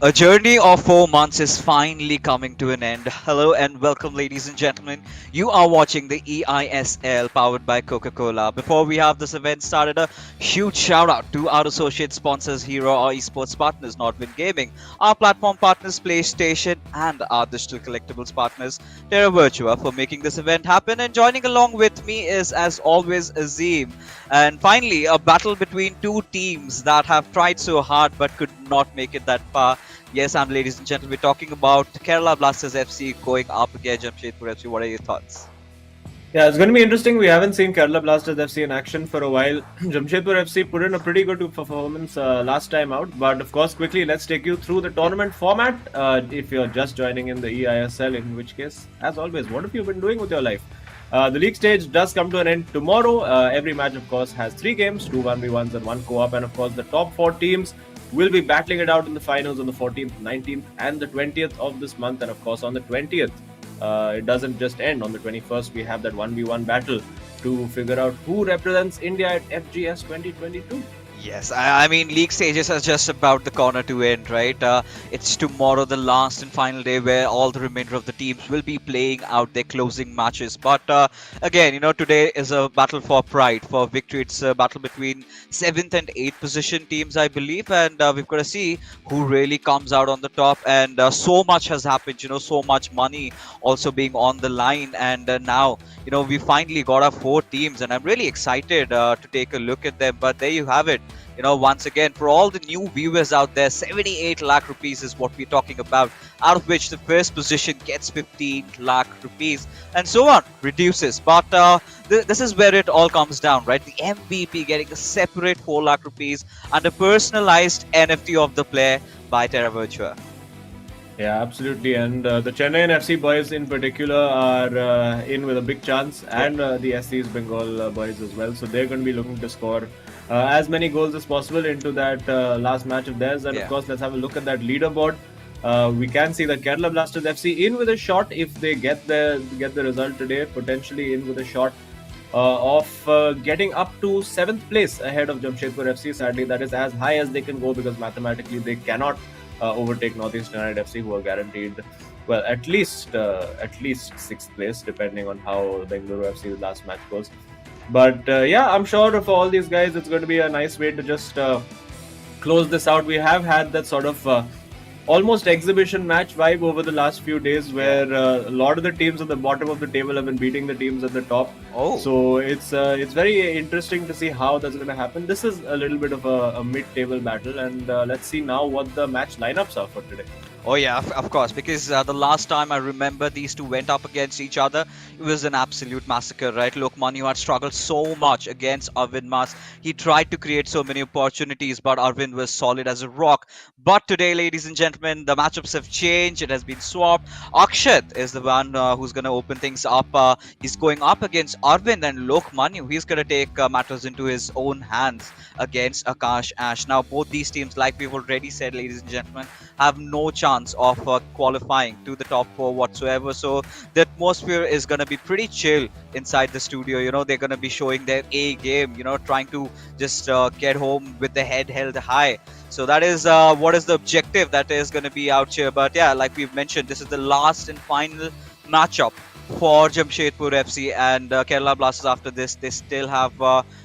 A journey of 4 months is finally coming to an end. Hello and welcome, ladies and gentlemen. You are watching the eISL powered by Coca Cola. Before we have this event started, a huge shout out to our associate sponsors, Hero, our esports partners, Nordwind Gaming, our platform partners, PlayStation, and our digital collectibles partners, Terra Virtua, for making this event happen. And joining along with me is, as always, Azim. And finally, a battle between two teams that have tried so hard but could not make it that far. Yes, I'm ladies and gentlemen, we're talking about Kerala Blasters FC going up against Jamshedpur FC. What are your thoughts? Yeah, it's going to be interesting. We haven't seen Kerala Blasters FC in action for a while. Jamshedpur FC put in a pretty good performance last time out. But of course, quickly, let's take you through the tournament format. If you're just joining in the eISL, in which case, as always, what have you been doing with your life? The league stage does come to an end tomorrow. Every match, of course, has 3 games, 2 1v1s and 1 co-op. And of course, the top 4 teams will be battling it out in the finals on the 14th, 19th and the 20th of this month. And of course, on the 20th, it doesn't just end. On the 21st, we have that 1v1 battle to figure out who represents India at FGS 2022. Yes, I mean, league stages are just about the corner to end, right? It's tomorrow, the last and final day, where all the remainder of the teams will be playing out their closing matches. But again, today is a battle for pride, for victory. It's a battle between 7th and 8th position teams, I believe, and we've got to see who really comes out on the top. And so much has happened, so much money also being on the line. And now, we finally got our 4 teams, and I'm really excited to take a look at them. But there you have it. Once again, for all the new viewers out there, 78 lakh rupees is what we're talking about, out of which the first position gets 15 lakh rupees, and so on, reduces. But this is where it all comes down, right? The MVP getting a separate 4 lakh rupees and a personalized NFT of the player by Terra Virtua. Yeah, absolutely. And the Chennai FC boys in particular are in with a big chance, and the SC's Bengal boys as well. So they're going to be looking to score as many goals as possible into that last match of theirs. And of course, let's have a look at that leaderboard. We can see that Kerala Blasters FC in with a shot if they get the result today, potentially in with a shot of getting up to 7th place ahead of Jamshedpur FC. Sadly, that is as high as they can go because mathematically they cannot overtake Northeast United FC, who are guaranteed, well, at least 6th place, depending on how Bengaluru FC's last match goes. But yeah, I'm sure for all these guys, it's going to be a nice way to just close this out. We have had that sort of almost exhibition match vibe over the last few days, where a lot of the teams at the bottom of the table have been beating the teams at the top. So it's very interesting to see how that's going to happen. This is a little bit of a mid-table battle, and let's see now what the match lineups are for today. Oh yeah, of course, because the last time I remember these two went up against each other, it was an absolute massacre, right? Lokman had struggled so much against Arvind Mas. He tried to create so many opportunities, but Arvind was solid as a rock. But today, ladies and gentlemen, the matchups have changed. It has been swapped. Akshat is the one who's going to open things up. He's going up against Arvind, and Lokman, he's going to take matters into his own hands against Akash Ash. Now, both these teams, like we've already said, ladies and gentlemen, have no chance of qualifying to the top 4 whatsoever. So the atmosphere is going to be pretty chill inside the studio. They're going to be showing their A game, trying to just get home with the head held high. So that is what is the objective that is going to be out here. But yeah, like we've mentioned, this is the last and final matchup for Jamshedpur FC, and Kerala Blasters. After this, they still have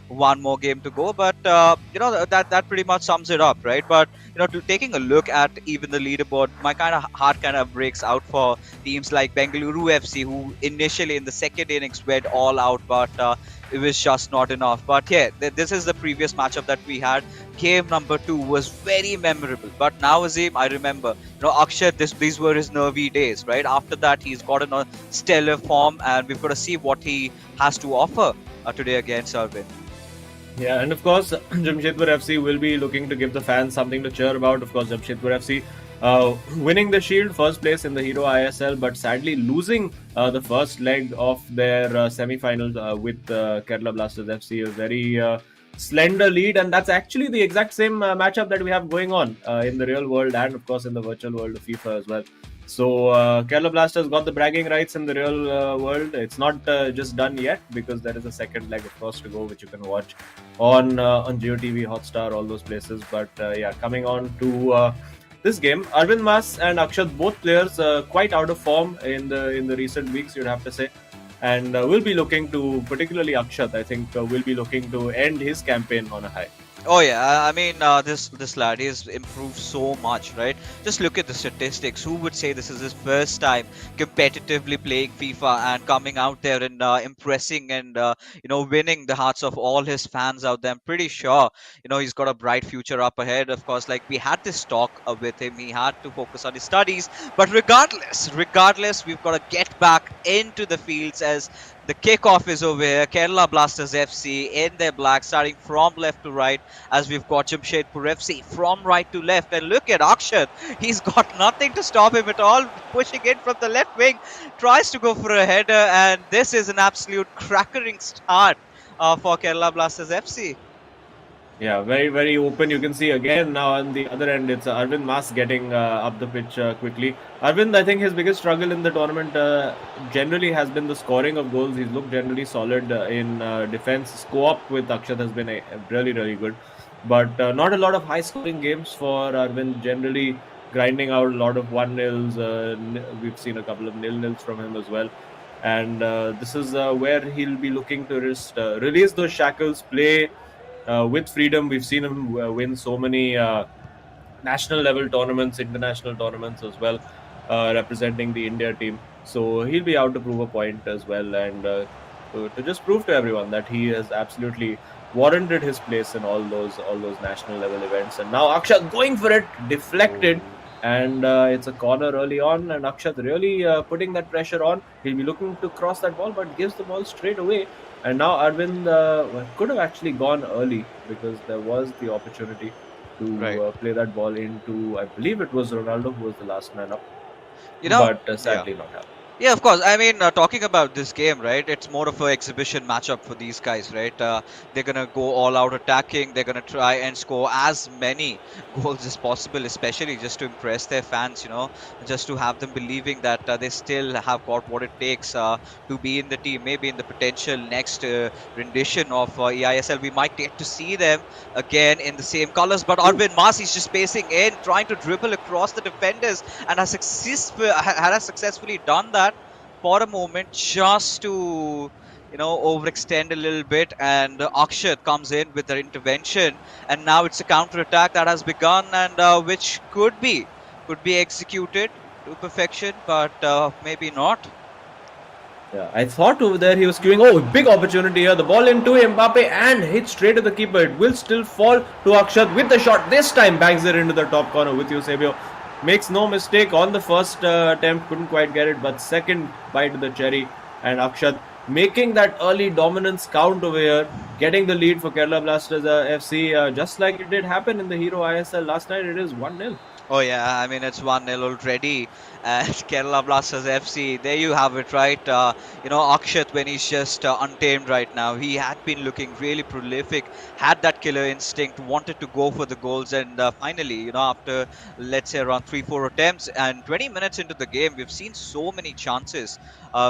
one more game to go, but that pretty much sums it up, right? But to taking a look at even the leaderboard, my heart kind of breaks out for teams like Bengaluru FC, who initially in the second innings went all out, but it was just not enough. But yeah, this is the previous matchup that we had. Game number 2 was very memorable. But now, Azim, I remember, Akshat, these were his nervy days, right? After that, he's gotten a stellar form, and we've got to see what he has to offer today against Arvind. Yeah, and of course, Jamshedpur FC will be looking to give the fans something to cheer about. Of course, Jamshedpur FC winning the Shield, first place in the Hero ISL, but sadly losing the first leg of their semi-final with Kerala Blasters FC, a very slender lead, and that's actually the exact same matchup that we have going on in the real world and of course in the virtual world of FIFA as well. So Kerala Blasters got the bragging rights in the real world. It's not just done yet because there is a second leg, of course, to go, which you can watch on GeoTV, Hotstar, all those places. But yeah, coming on to this game. Arvind Mas and Akshat, both players quite out of form in the recent weeks, you'd have to say. And we'll be looking to, particularly Akshat, I think, will be looking to end his campaign on a high. Oh yeah, I mean this lad has improved so much, right? Just look at the statistics. Who would say this is his first time competitively playing FIFA and coming out there and impressing and winning the hearts of all his fans out there? I'm pretty sure he's got a bright future up ahead. Of course, like we had this talk with him, he had to focus on his studies, but regardless, we've got to get back into the fields as the kickoff is over here. Kerala Blasters FC in their black, starting from left to right as we've got Jamshedpur FC from right to left. And look at Akshat. He's got nothing to stop him at all. Pushing in from the left wing. Tries to go for a header. And this is an absolute crackering start for Kerala Blasters FC. Yeah, very, very open. You can see again now on the other end, it's Arvind Mas getting up the pitch quickly. Arvind, I think his biggest struggle in the tournament generally has been the scoring of goals. He's looked generally solid in defense. Co-op with Akshat has been really, really good. But not a lot of high scoring games for Arvind, generally grinding out a lot of 1-0s. We've seen a couple of 0-0s from him as well. And this is where he'll be looking to release those shackles, play with freedom. We've seen him win so many national level tournaments, international tournaments as well, representing the India team. So he'll be out to prove a point as well, and to just prove to everyone that he has absolutely warranted his place in all those national level events. And now Akshat going for it, deflected. And it's a corner early on, and Akshat really putting that pressure on. He'll be looking to cross that ball, but gives the ball straight away. And now Arvind could have actually gone early because there was the opportunity to Right. play that ball into, I believe it was Ronaldo who was the last man up, You know, but yeah. sadly not happened. Yeah, of course. I mean, talking about this game, right? It's more of an exhibition matchup for these guys, right? They're gonna go all out attacking. They're gonna try and score as many goals as possible, especially just to impress their fans. Just to have them believing that they still have got what it takes to be in the team. Maybe in the potential next rendition of eISL, we might get to see them again in the same colors. But Arvind Mas is just pacing in, trying to dribble across the defenders, and has successfully done that for a moment just to overextend a little bit, and Akshat comes in with the intervention, and now it's a counter attack that has begun, and which could be executed to perfection, but maybe not. Yeah, I thought over there he was queuing. Oh, big opportunity here. The ball into Mbappe and hits straight to the keeper. It will still fall to Akshat with the shot. This time bangs it into the top corner with Eusebio. Makes no mistake on the first attempt. Couldn't quite get it, but second bite of the cherry. And Akshat making that early dominance count over here. Getting the lead for Kerala Blasters FC. Just like it did happen in the Hero ISL last night. It is 1-0. Oh yeah, I mean it's 1-0 already at Kerala Blasters FC. There you have it, right? Akshat, when he's just untamed right now, he had been looking really prolific, had that killer instinct, wanted to go for the goals, and finally, after let's say around 3-4 attempts and 20 minutes into the game, we've seen so many chances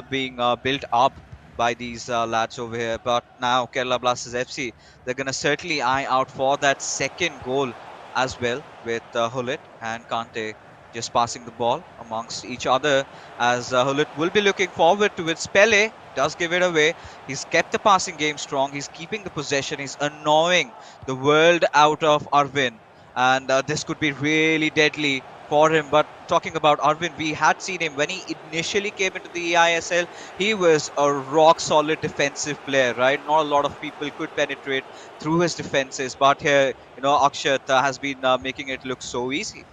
being built up by these lads over here. But now Kerala Blasters FC, they're gonna certainly eye out for that second goal as well, with Hullet and Kante just passing the ball amongst each other, as Hullet will be looking forward to it. Spele does give it away. He's kept the passing game strong. He's keeping the possession. He's annoying the world out of Arvind, and this could be really deadly for him. But talking about Arvind, we had seen him when he initially came into the eISL. He was a rock solid defensive player, right? Not a lot of people could penetrate through his defenses, but here, Akshat has been making it look so easy.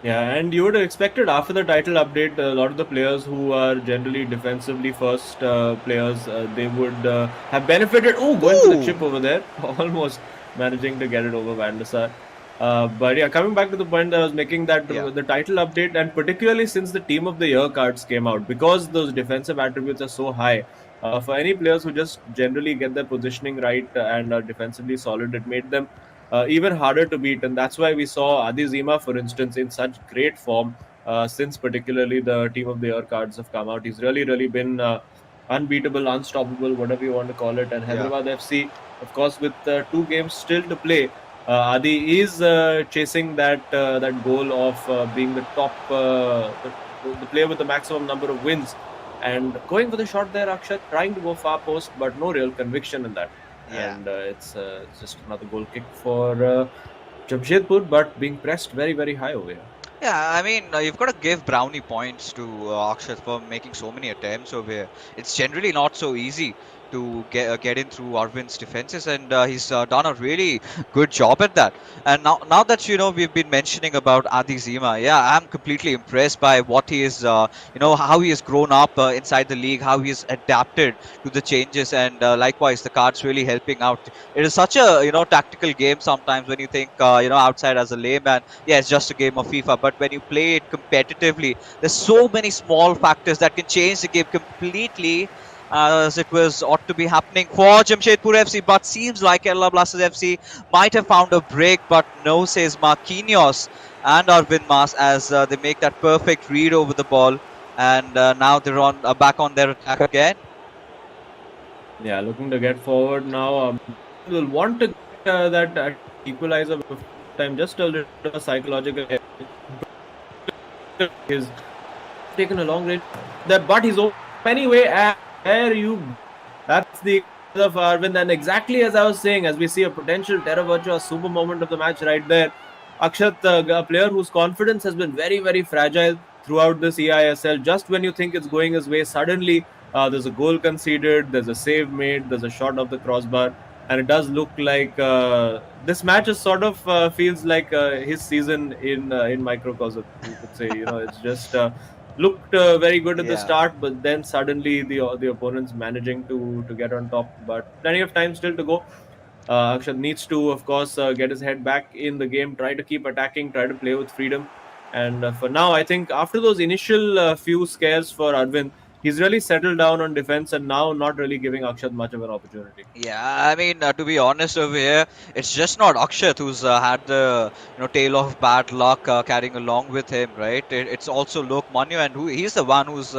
Yeah, and you would have expected after the title update, a lot of the players who are generally defensively first players, they would have benefited. Oh, going for the Ooh. chip over there, almost managing to get it over Van der Sar. But yeah, coming back to the point that I was making, that Yeah. the title update, and particularly since the Team of the Year cards came out, because those defensive attributes are so high, for any players who just generally get their positioning right and are defensively solid, it made them even harder to beat. And that's why we saw Adi Zima, for instance, in such great form since particularly the Team of the Year cards have come out. He's really, really been unbeatable, unstoppable, whatever you want to call it. And Yeah. Hyderabad FC, of course, with 2 games still to play, Adi is chasing that goal of being the top, the player with the maximum number of wins, and going for the shot there. Akshat trying to go far post, but no real conviction in that, Yeah. and it's just another goal kick for Jamshedpur, but being pressed very high over here. Yeah, I mean, you've got to give Brownie points to Akshat for making so many attempts over here. It's generally not so easy to get in through Arvind's defenses, and he's done a really good job at that. And now that we've been mentioning about Adi Zima, yeah, I'm completely impressed by what he is, how he has grown up inside the league, how he has adapted to the changes, and likewise the cards really helping out. It is such a tactical game sometimes when you think outside as a layman. Yeah, it's just a game of FIFA, but when you play it competitively, there's so many small factors that can change the game completely. As it was ought to be happening for Jamshedpur FC, but seems like Kerala Blasters FC might have found a break, but no, says Marquinhos and Arvind Mas as they make that perfect read over the ball, and now they're on back on their attack again. Yeah, looking to get forward now. Will want to get that equalizer before time, just a little bit of psychological. Is taken a long range that, but he's over anyway. And there you, that's the of Arvind. And exactly as I was saying, as we see a potential Terra Virtua super moment of the match right there, Akshat, a player whose confidence has been very fragile throughout this eISL. Just when you think it's going his way, suddenly there's a goal conceded, there's a save made, there's a shot of the crossbar, and it does look like this match is sort of feels like his season in microcosm. You could say, it's just looked very good at the Yeah. start, but then suddenly the opponents managing to get on top. But plenty of time still to go. Akshat needs to, of course, get his head back in the game, try to keep attacking, try to play with freedom. And for now, I think after those initial few scares for Arvind, he's really settled down on defense and now not really giving Akshat much of an opportunity. Yeah, I mean, to be honest over here, it's just not Akshat who's had the tail of bad luck carrying along with him, right? It's also Lok Manu, and he's the one who's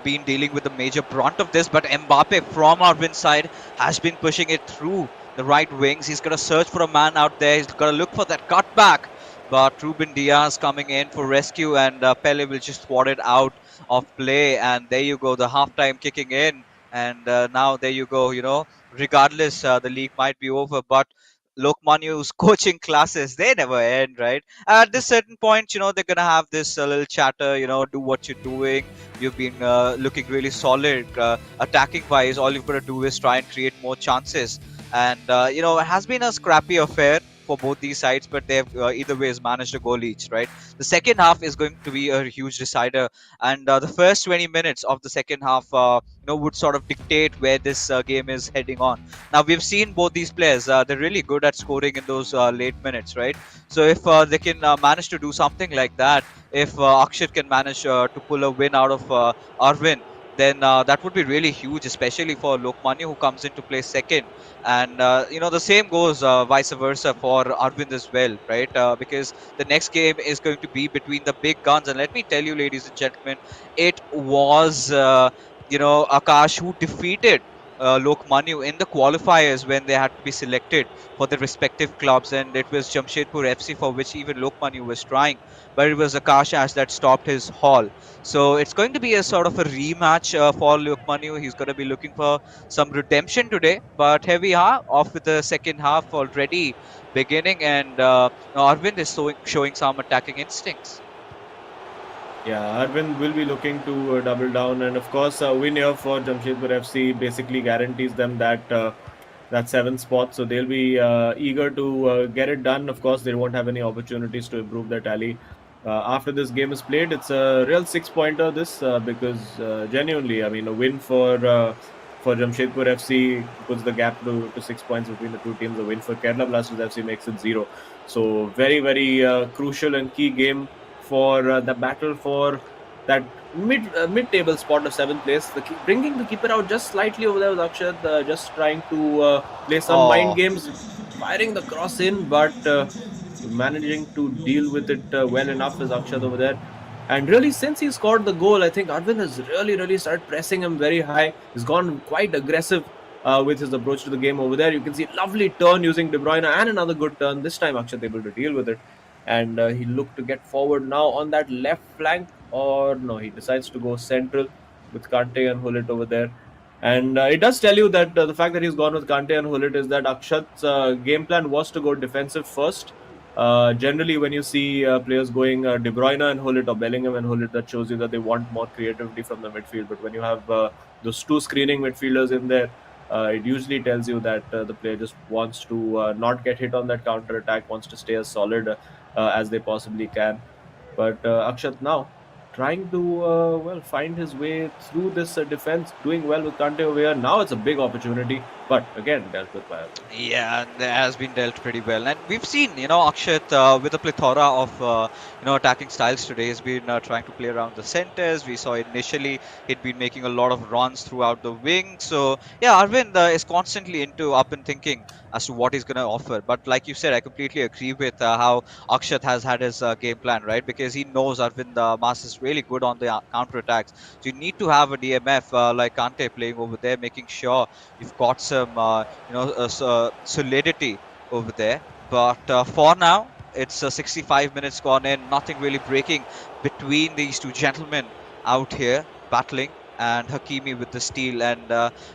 been dealing with the major brunt of this. But Mbappe from Arvind's side has been pushing it through the right wings. He's gonna search for a man out there. He's gonna look for that cutback. But Ruben Diaz coming in for rescue, and Pele will just swat it out of play. And there you go, the halftime kicking in, and now there you go. Regardless, the league might be over, but Lokmanu's coaching classes, they never end, right? At this certain point, they're gonna have this little chatter, do what you're doing. You've been looking really solid, attacking wise. All you've got to do is try and create more chances. And it has been a scrappy affair for both these sides, but they've either ways managed a goal each, right? The second half is going to be a huge decider, and the first 20 minutes of the second half would sort of dictate where this game is heading on. Now we've seen both these players; they're really good at scoring in those late minutes, right? So if they can manage to do something like that, if Akshat can manage to pull a win out of Arvin, then that would be really huge, especially for Lokmanya who comes into play second. And the same goes vice versa for Arvind as well, right? Because the next game is going to be between the big guns, and let me tell you, ladies and gentlemen, it was Akash who defeated Lokmanu in the qualifiers when they had to be selected for their respective clubs, and it was Jamshedpur FC for which even Lokmanu was trying, but it was Akash Ash that stopped his haul. So it's going to be a sort of a rematch for Lokmanu. He's going to be looking for some redemption today, but here we are off with the second half already beginning, and Arvind is showing some attacking instincts. Yeah, Arvind will be looking to double down, and of course, a win here for Jamshedpur FC basically guarantees them that seventh spot. So they'll be eager to get it done. Of course, they won't have any opportunities to improve their tally after this game is played. It's a real six-pointer. This because genuinely, I mean, a win for Jamshedpur FC puts the gap to 6 points between the two teams. A win for Kerala Blasters FC makes it 0. So very crucial and key game for the battle for that mid-table spot of seventh place. Bringing the keeper out just slightly over there with Akshat, just trying to play some mind Oh, games, firing the cross in, but managing to deal with it well enough is Akshat over there. And really, since he scored the goal, I think Arvind has really started pressing him very high. He's gone quite aggressive. with his approach to the game over there. You can see lovely turn using De Bruyne and another good turn. This time Akshat able to deal with it, and he looked to get forward now on that left flank, or no, he decides to go central with Kante and Hullet over there. And it does tell you that the fact that he's gone with Kante and Hullet is that Akshat's game plan was to go defensive first. Generally, when you see players going De Bruyne and Hullet or Bellingham and Hullet, that shows you that they want more creativity from the midfield. But when you have those two screening midfielders in there, it usually tells you that the player just wants to not get hit on that counter attack, wants to stay as solid as they possibly can. But Akshat now trying to find his way through this defense, doing well with Kante over here. Now it's a big opportunity, but again dealt with by. Yeah, that has been dealt pretty well, and we've seen, Akshat with a plethora of attacking styles today. He's been trying to play around the centers. We saw initially he'd been making a lot of runs throughout the wing. So yeah, Arvind is constantly into up and thinking as to what he's going to offer. But like you said, I completely agree with how Akshat has had his game plan, right? Because he knows Arvind Mas is really good on the counter attacks. So you need to have a DMF like Kante playing over there, making sure you've got some solidity over there. But for now, it's 65 minutes gone in, nothing really breaking between these two gentlemen out here battling, and Hakimi with the steal. And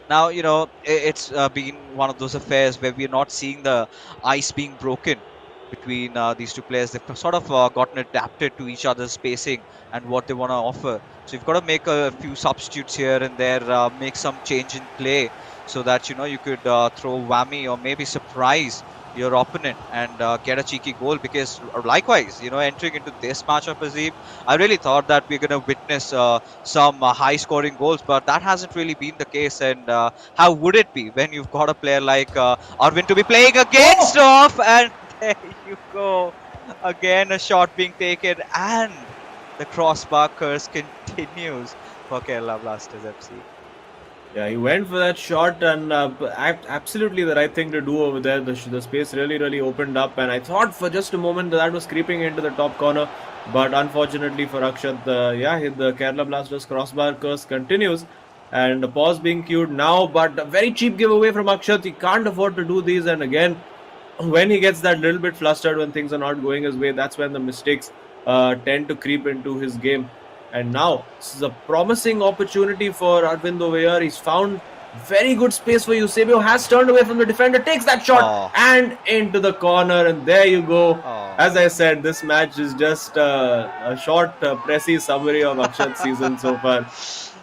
now, it's been one of those affairs where we're not seeing the ice being broken between these two players. They've sort of gotten adapted to each other's spacing and what they want to offer. So you've got to make a few substitutes here and there, make some change in play, so that you could throw whammy or maybe surprise your opponent and get a cheeky goal. Because likewise, entering into this matchup, Azim, I really thought that we're going to witness some high scoring goals, but that hasn't really been the case. And how would it be when you've got a player like Arvind to be playing against off? And there you go, again a shot being taken, and the crossbar curse continues for Kerala Blasters FC. Yeah, he went for that shot, and absolutely the right thing to do over there. The space really opened up, and I thought for just a moment that was creeping into the top corner, but unfortunately for Akshat, the Kerala Blasters crossbar curse continues, and the pause being queued now, but a very cheap giveaway from Akshat. He can't afford to do these, and again, when he gets that little bit flustered when things are not going his way, that's when the mistakes tend to creep into his game. And now this is a promising opportunity for Arvind over here. He's found very good space for Eusebio, has turned away from the defender, takes that shot and into the corner, and there you go. As I said, this match is just a short, precis summary of Akshat's season so far.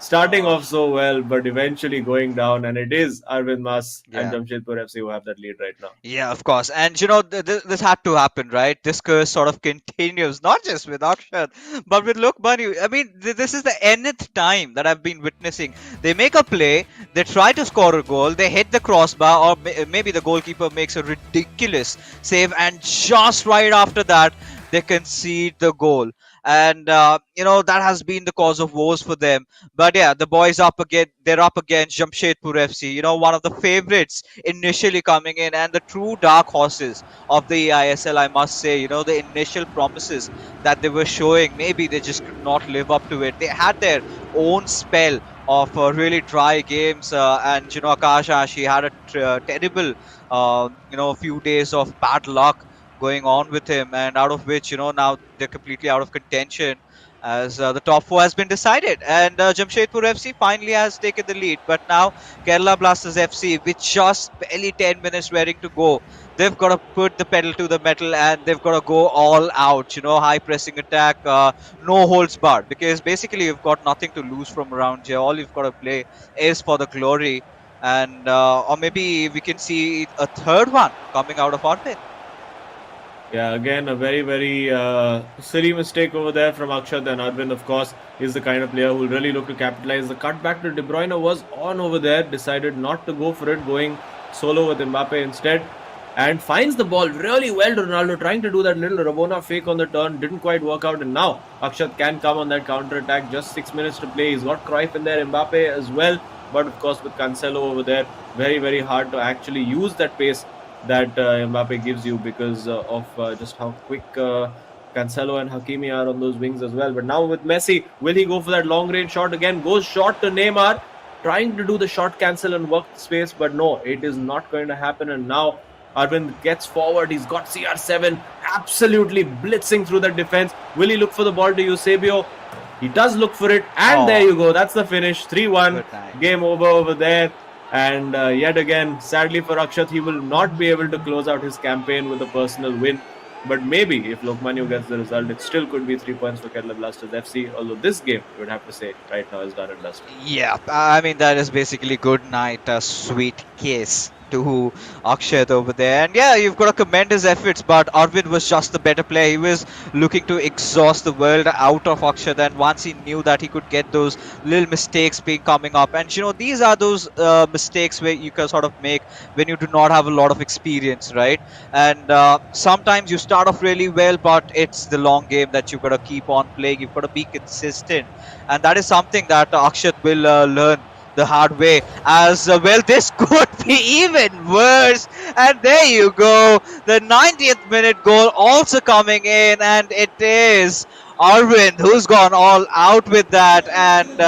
Starting off so well, but eventually going down, and it is Arvind Mas and Jamshedpur FC who have that lead right now. Yeah, of course. And this had to happen, right? This curse sort of continues, not just with Akshat, but with Lokman. I mean, this is the nth time that I've been witnessing. They make a play, they try to score a goal, they hit the crossbar, or maybe the goalkeeper makes a ridiculous save, and just right after that, they concede the goal. And that has been the cause of woes for them. But yeah, the boys they're up against Jamshedpur FC, one of the favorites initially coming in, and the true dark horses of the eISL, I must say. The initial promises that they were showing, maybe they just could not live up to it. They had their own spell of really dry games, and Akash, she had a terrible few days of bad luck going on with him, and out of which now they're completely out of contention, as the top four has been decided, and Jamshedpur FC finally has taken the lead. But now Kerala Blasters FC, with just barely 10 minutes ready to go, they've got to put the pedal to the metal, and they've got to go all out. High pressing attack, no holds barred, because basically you've got nothing to lose from around here. All you've got to play is for the glory, and or maybe we can see a third one coming out of Arvind. Yeah, again, a very silly mistake over there from Akshat, and Arvind, of course, is the kind of player who will really look to capitalize. The cutback to De Bruyne was on over there, decided not to go for it, going solo with Mbappe instead, and finds the ball really well to Ronaldo, trying to do that little Rabona fake on the turn, didn't quite work out, and now Akshat can come on that counter-attack. Just 6 minutes to play. He's got Cruyff in there, Mbappe as well, but of course with Cancelo over there, very hard to actually use that pace that Mbappe gives you, because of just how quick Cancelo and Hakimi are on those wings as well. But now with Messi, will he go for that long range shot again? Goes short to Neymar, trying to do the shot cancel and work the space, but no, it is not going to happen. And now Arvind gets forward. He's got CR7 absolutely blitzing through the defense. Will he look for the ball to Eusebio? He does look for it, and there you go. That's the finish. 3-1. Game over there. And yet again, sadly for Akshat, he will not be able to close out his campaign with a personal win. But maybe if Lokmanya gets the result, it still could be 3 points for Kerala Blasters FC. Although this game, you would have to say, right now is done and dusted. Yeah, I mean, that is basically good night, a sweet kiss to Akshat over there. And yeah, you've got to commend his efforts, but Arvind was just the better player. He was looking to exhaust the world out of Akshat, and once he knew that he could get those little mistakes being coming up. And these are those mistakes where you can sort of make when you do not have a lot of experience, right? And sometimes you start off really well, but it's the long game that you've got to keep on playing. You've got to be consistent, and that is something that Akshat will learn the hard way as well. This could be even worse, and there you go, the 90th minute goal also coming in, and it is Arvind who's gone all out with that. And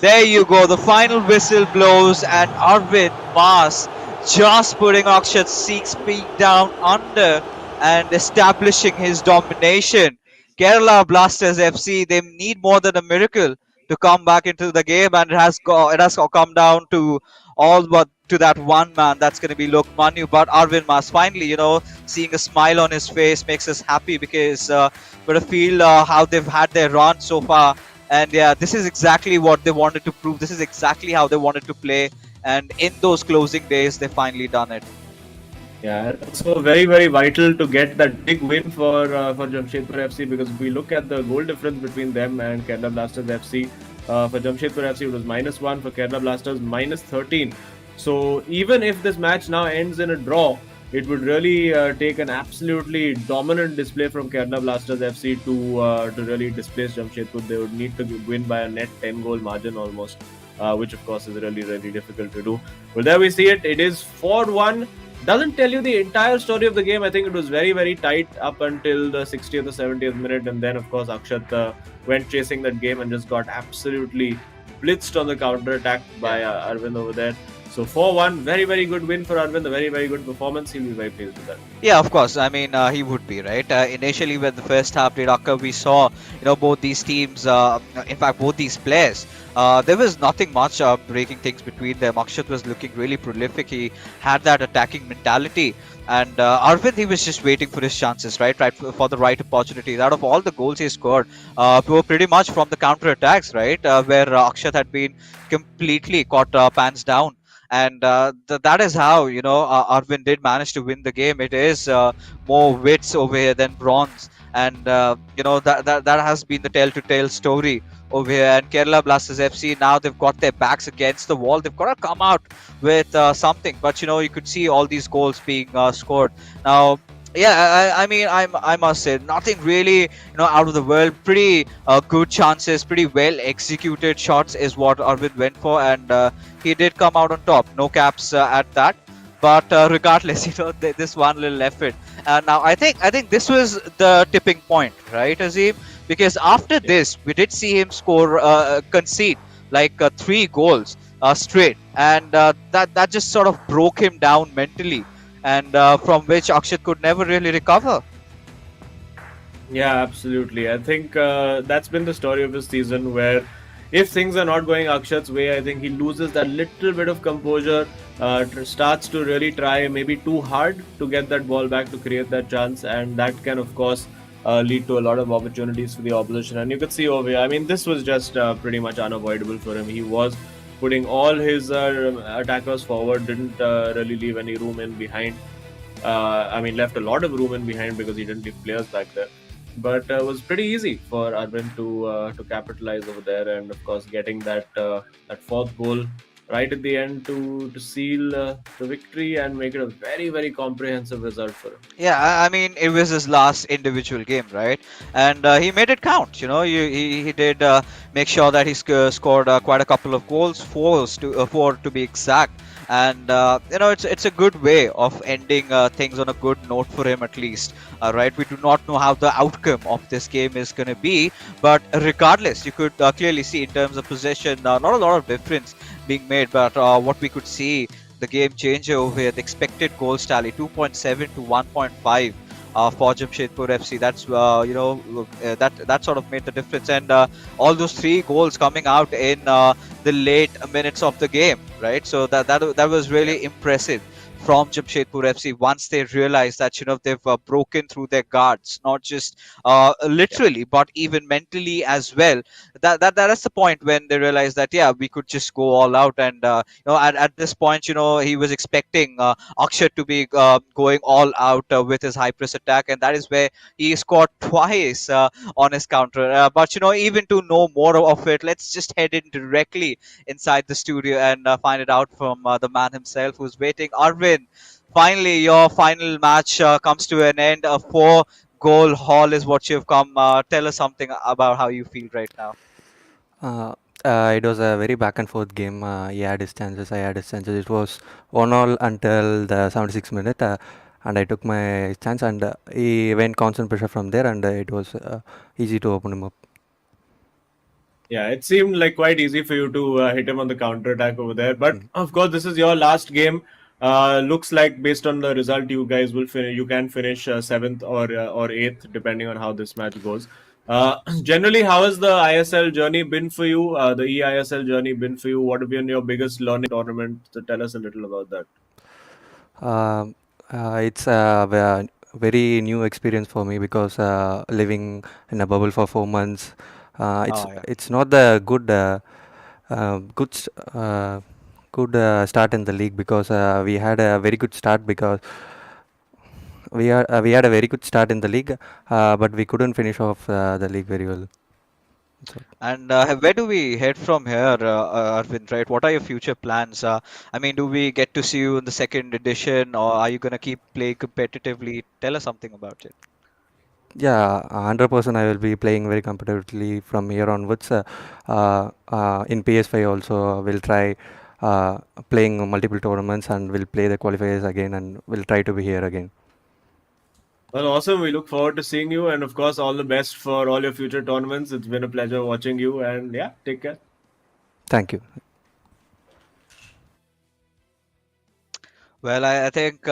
there you go, the final whistle blows, and Arvind Mas just putting Akshat 6 feet down under and establishing his domination. Kerala Blasters FC, they need more than a miracle to come back into the game, and it has come down to all but to that one man that's going to be Lokmanya. But Arvind Mas finally, seeing a smile on his face makes us happy, because we're to feel how they've had their run so far. And yeah, this is exactly what they wanted to prove. This is exactly how they wanted to play. And in those closing days, they finally done it. Yeah, so very, very vital to get that big win for Jamshedpur FC, because if we look at the goal difference between them and Kerala Blasters FC, for Jamshedpur FC it was -1, for Kerala Blasters -13. So even if this match now ends in a draw, it would really take an absolutely dominant display from Kerala Blasters FC to really displace Jamshedpur. They would need to win by a net 10-goal margin almost, which of course is really, really difficult to do. Well, there we see it. It is 4-1. Doesn't tell you the entire story of the game. I think it was very, very tight up until the 60th or 70th minute, and then of course Akshat went chasing that game and just got absolutely blitzed on the counter attack by Arvind over there. So 4-1, very, very good win for Arvind, a very, very good performance. He'll be very pleased with that. Yeah, of course. I mean, he would be, right? Initially, when the first half did occur, we saw, both these teams, in fact, both these players, there was nothing much breaking things between them. Akshat was looking really prolific. He had that attacking mentality. And Arvind, he was just waiting for his chances, right for the right opportunities. Out of all the goals he scored, were pretty much from the counter attacks, right? Where Akshat had been completely caught pants down. And that is how Arvind did manage to win the game. It is more wits over here than bronze, and that has been the tale story over here. And Kerala Blasters FC, now they've got their backs against the wall. They've got to come out with something. But you could see all these goals being scored now. Yeah, I mean, I must say, nothing really, out of the world. Pretty good chances, pretty well executed shots is what Arvind went for, and he did come out on top. No caps at that. But regardless, this one little effort. Now I think this was the tipping point, right, Azim? Because after this, we did see him concede like 3 goals straight, and that just sort of broke him down mentally. And from which Akshat could never really recover. Yeah, absolutely. I think that's been the story of his season, where if things are not going Akshat's way, I think he loses that little bit of composure, starts to really try maybe too hard to get that ball back to create that chance, and that can of course lead to a lot of opportunities for the opposition. And you could see over here, I mean, this was just pretty much unavoidable for him. He was putting all his attackers forward, didn't really leave any room in behind. I mean, left a lot of room in behind because he didn't leave players back there. But it was pretty easy for Arvind to capitalize over there, and of course getting that 4th goal right at the end to seal the victory and make it a very, very comprehensive result for him. Yeah, I mean, it was his last individual game, right? And he made it count. He did make sure that he scored quite a couple of goals, four to be exact. And it's a good way of ending things on a good note for him at least. Right? We do not know how the outcome of this game is going to be, but regardless, you could clearly see in terms of possession, not a lot of difference being made. But what we could see, the game changer over here, the expected goals tally 2.7 to 1.5 for Jamshedpur FC. That's that sort of made the difference, and all those three goals coming out in the late minutes of the game, right? So that was Yeah. really impressive from Jamshedpur FC once they realized that they've broken through their guards, not just literally but even mentally as well. That's the point when they realized that yeah, we could just go all out. And at this point, he was expecting Akshay to be going all out with his high press attack, and that is where he scored twice on his counter. But even to know more of it, let's just head in directly inside the studio and find it out from the man himself who's waiting. Arvin, finally your final match comes to an end. A four-goal haul is what you've come. Tell us something about how you feel right now. Uh, it was a very back and forth game. He had his chances, I had his chances. It was 1-1 until the 76th minute, and I took my chance, and he went constant pressure from there, and it was easy to open him up. Yeah, it seemed like quite easy for you to hit him on the counter attack over there. But Mm. of course, this is your last game. Looks like based on the result, you guys will finish. You can finish seventh or eighth, depending on how this match goes. Generally, how has the ISL journey been for you? The eISL journey been for you? What have been your biggest learning tournament? So tell us a little about that. Um it's a very new experience for me because living in a bubble for 4 months, Oh yeah. it's not the good uh, good s- uh, good start in the league because we had a very good start because we had a very good start in the league, but we couldn't finish off the league very well. So, And where do we head from here, Arvind? Right? What are your future plans? I mean, do we get to see you in the second edition, or are you gonna keep playing competitively? Tell us something about it. yeah, 100% I will be playing very competitively from here onwards. In PS5 also we'll try uh, playing multiple tournaments and we'll play the qualifiers again and we'll try to be here again. Well, awesome. We look forward to seeing you, and of course, all the best for all your future tournaments. It's been a pleasure watching you, and yeah, take care. Thank you. Well, I think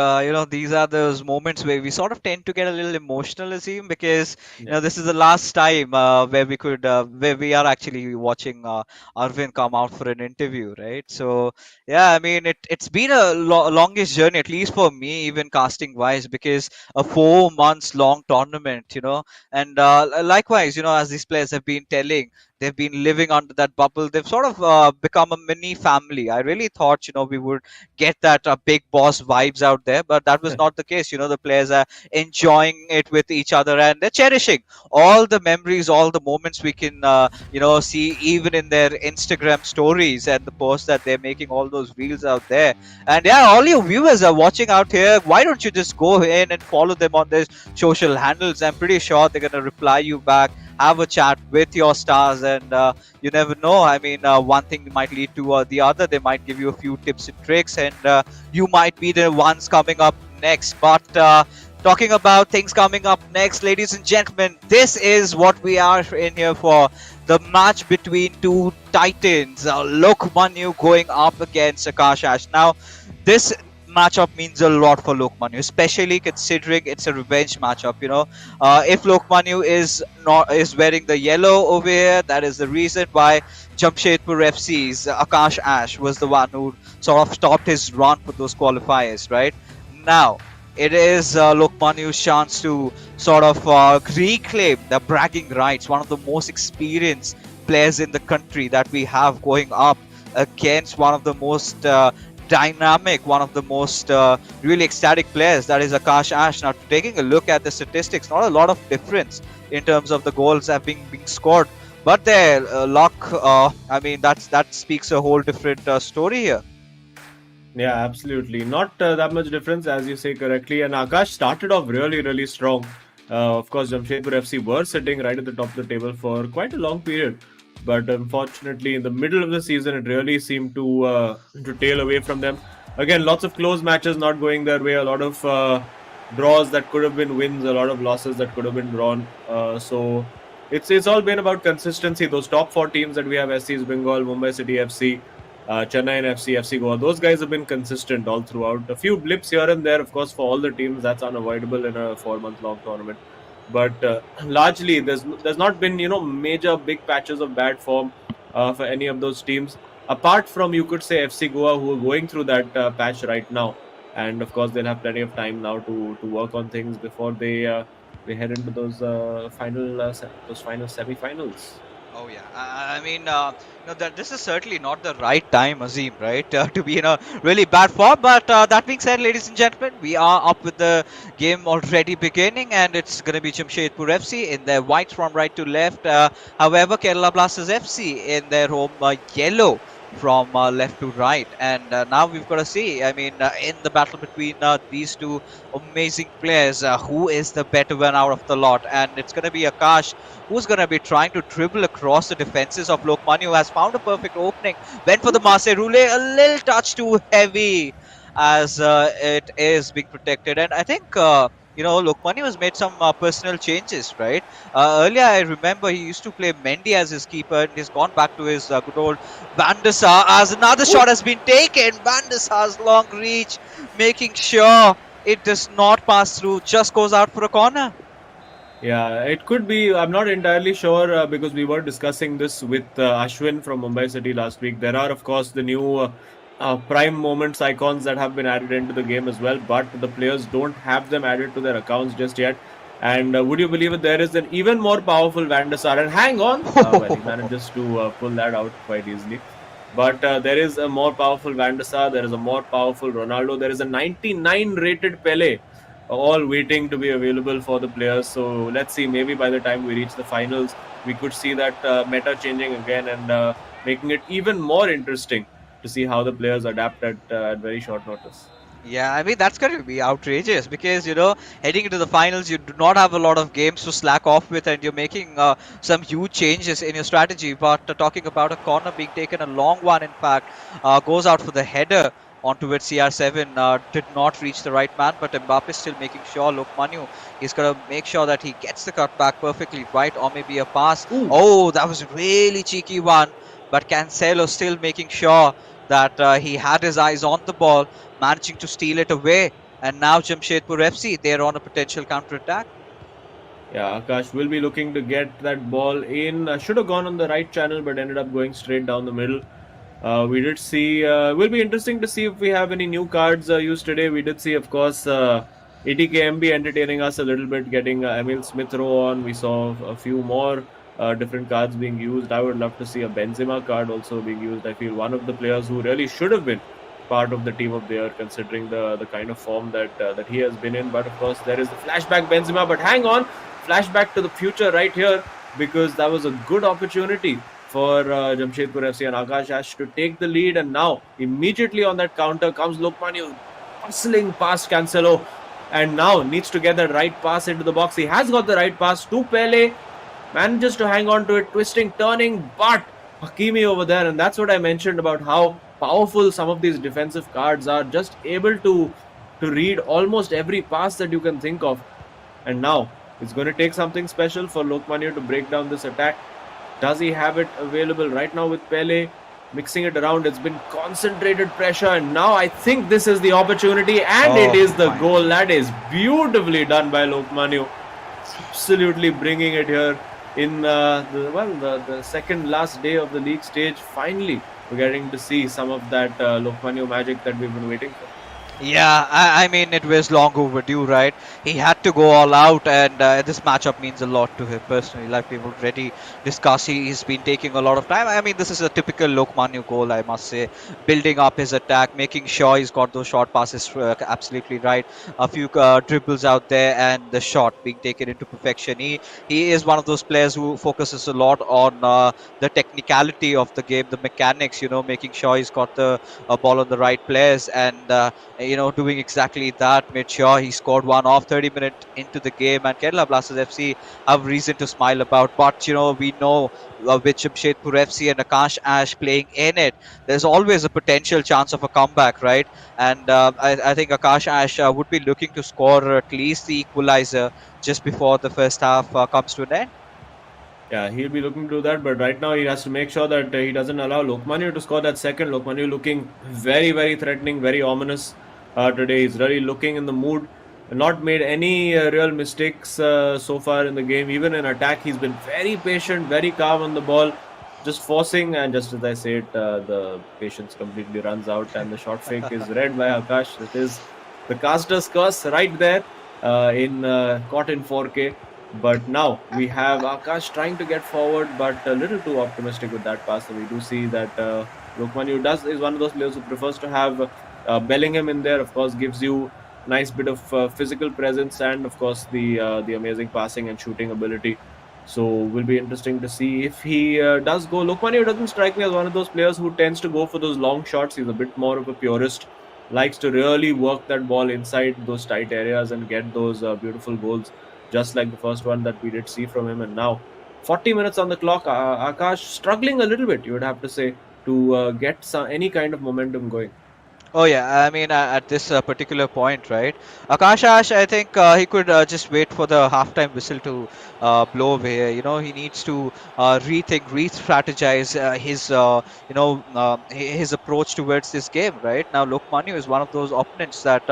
these are those moments where we sort of tend to get a little emotional, Azim, because Yeah. this is the last time where we are actually watching Arvind come out for an interview, right? So yeah, I mean it's been a longest journey, at least for me, even casting wise, because a 4 months long tournament, and likewise, as these players have been telling. They've been living under that bubble. They've sort of become a mini family. I really thought, we would get that big boss vibes out there, but that was not the case. The players are enjoying it with each other, and they're cherishing all the memories, all the moments we can see even in their Instagram stories and the posts that they're making, all those reels out there. And yeah, all your viewers are watching out here, why don't you just go in and follow them on their social handles? I'm pretty sure they're going to reply you back, have a chat with your stars, and you never know. I mean, one thing might lead to the other. They might give you a few tips and tricks, and you might be the ones coming up next. But talking about things coming up next, ladies and gentlemen, this is what we are in here for. The match between two titans, Lokmanu going up against Akash Ash. Now, this matchup means a lot for Lokmanu, especially considering it's a revenge matchup. If Lokmanu is wearing the yellow over here, that is the reason why Jamshedpur FC's Akash Ash was the one who sort of stopped his run for those qualifiers. Right now, it is Lokmanu's chance to sort of reclaim the bragging rights. One of the most experienced players in the country that we have going up against one of the most dynamic, one of the most really ecstatic players, that is Akash Ash. Now, taking a look at the statistics, not a lot of difference in terms of the goals that have been scored But there, luck. I mean, that speaks a whole different story here. Yeah, absolutely. Not that much difference, as you say correctly. And Akash started off really, really strong. Of course, Jamshedpur FC were sitting right at the top of the table for quite a long period. But unfortunately, in the middle of the season, it really seemed to tail away from them. Again, lots of close matches not going their way. A lot of draws that could have been wins. A lot of losses that could have been drawn. So it's all been about consistency. Those top four teams that we have: SC Bengal, Mumbai City FC, Chennai FC, FC Goa. Those guys have been consistent all throughout. A few blips here and there, of course, for all the teams. That's unavoidable in a 4 month long tournament. But largely, there's not been major big patches of bad form for any of those teams. Apart from, you could say, FC Goa, who are going through that patch right now, and of course they'll have plenty of time now to work on things before they head into those final semi-finals. Oh yeah, I mean, that this is certainly not the right time, Azim, right, to be in a really bad form. But that being said, ladies and gentlemen, we are up with the game already beginning, and it's going to be Jamshedpur FC in their white from right to left. However, Kerala Blasters FC in their home yellow from left to right. And now we've got to see, I mean, in the battle between these two amazing players, who is the better one out of the lot. And it's going to be Akash who's going to be trying to dribble across the defenses of Lokmanya, who has found a perfect opening. Went for the Marseille Roulette, a little touch too heavy as it is being protected. And I think, Lokmanya has made some personal changes, right? Earlier, I remember he used to play Mendy as his keeper, and he's gone back to his good old Van der Sar, as another shot has been taken. Van der Sar's long reach, making sure it does not pass through, just goes out for a corner. Yeah, it could be. I'm not entirely sure because we were discussing this with Ashwin from Mumbai City last week. There are, of course, the new prime moments icons that have been added into the game as well, but the players don't have them added to their accounts just yet. And would you believe it? There is an even more powerful Van der Sar. And hang on, well, he manages to pull that out quite easily. But there is a more powerful Van der Sar. There is a more powerful Ronaldo. There is a 99 rated Pele, all waiting to be available for the players. So let's see, maybe by the time we reach the finals, we could see that meta changing again and making it even more interesting to see how the players adapt at very short notice. Yeah, I mean, that's going to be outrageous because, heading into the finals, you do not have a lot of games to slack off with, and you're making some huge changes in your strategy. But talking about a corner being taken, a long one, in fact, goes out for the header onto it. CR7 did not reach the right man, but Mbappe is still making sure. Lokmanya is going to make sure that he gets the cut back perfectly right, or maybe a pass. Ooh. Oh, that was a really cheeky one, but Cancelo still making sure that he had his eyes on the ball, managing to steal it away. And now Jamshedpur FC, they're on a potential counter-attack. Yeah, Akash will be looking to get that ball in. Should have gone on the right channel, but ended up going straight down the middle. We did see, will be interesting to see if we have any new cards used today. We did see, of course, ATKMB entertaining us a little bit, getting Emil Smith Rowe on. We saw a few more different cards being used. I would love to see a Benzema card also being used. I feel one of the players who really should have been part of the team of the year, considering the kind of form that he has been in. But of course, there is the flashback Benzema. But hang on, flashback to the future right here, because that was a good opportunity for Jamshedpur FC and Akash Ash to take the lead. And now, immediately on that counter comes Lokmanya, hustling past Cancelo, and now needs to get that right pass into the box. He has got the right pass to Pele, manages to hang on to it, twisting, turning, but Hakimi over there. And that's what I mentioned about how powerful some of these defensive cards are, just able to read almost every pass that you can think of. And now it's going to take something special for Lokmanya to break down this attack. Does he have it available right now with Pele? Mixing it around, it's been concentrated pressure, and now I think this is the opportunity, and it is the goal. That is beautifully done by Lokmanya. Absolutely bringing it here in the second last day of the league stage. Finally, we're getting to see some of that Lokmanya magic that we've been waiting for. Yeah, I mean, it was long overdue, right? He had to go all out, and this matchup means a lot to him personally. Like we've already discussed, he's been taking a lot of time. I mean, this is a typical Lokmanu goal, I must say. Building up his attack, making sure he's got those short passes absolutely right. A few dribbles out there, and the shot being taken into perfection. He is one of those players who focuses a lot on the technicality of the game, the mechanics. Making sure he's got the ball on the right players and. Doing exactly that, made sure he scored one off 30 minutes into the game, and Kerala Blasters FC have reason to smile about. But we know with Jamshedpur FC and Akash Ash playing in it, there's always a potential chance of a comeback, right? And I think Akash Ash would be looking to score at least the equalizer just before the first half comes to an end. Yeah, he'll be looking to do that, but right now he has to make sure that he doesn't allow Lokmanu to score that second. Lokmanu looking very, very threatening, very ominous today. He's really looking in the mood. Not made any real mistakes so far in the game. Even in attack, he's been very patient, very calm on the ball, just forcing. And just as I said, the patience completely runs out, and the shot fake is read by Akash. It is the caster's curse right there in caught in 4K. But now we have Akash trying to get forward, but a little too optimistic with that pass. So we do see that Lokmanu is one of those players who prefers to have Bellingham in there. Of course, gives you nice bit of physical presence and of course the amazing passing and shooting ability. So will be interesting to see if he does go. Lokmanu doesn't strike me as one of those players who tends to go for those long shots. He's a bit more of a purist. Likes to really work that ball inside those tight areas and get those beautiful goals just like the first one that we did see from him. And now, 40 minutes on the clock, Akash struggling a little bit, you would have to say, to get any kind of momentum going. Oh yeah, I mean at this particular point, right? Akash Ash, I think he could just wait for the halftime whistle to blow away. He needs to rethink, re-strategize his approach towards this game. Right now, Lokmanu is one of those opponents that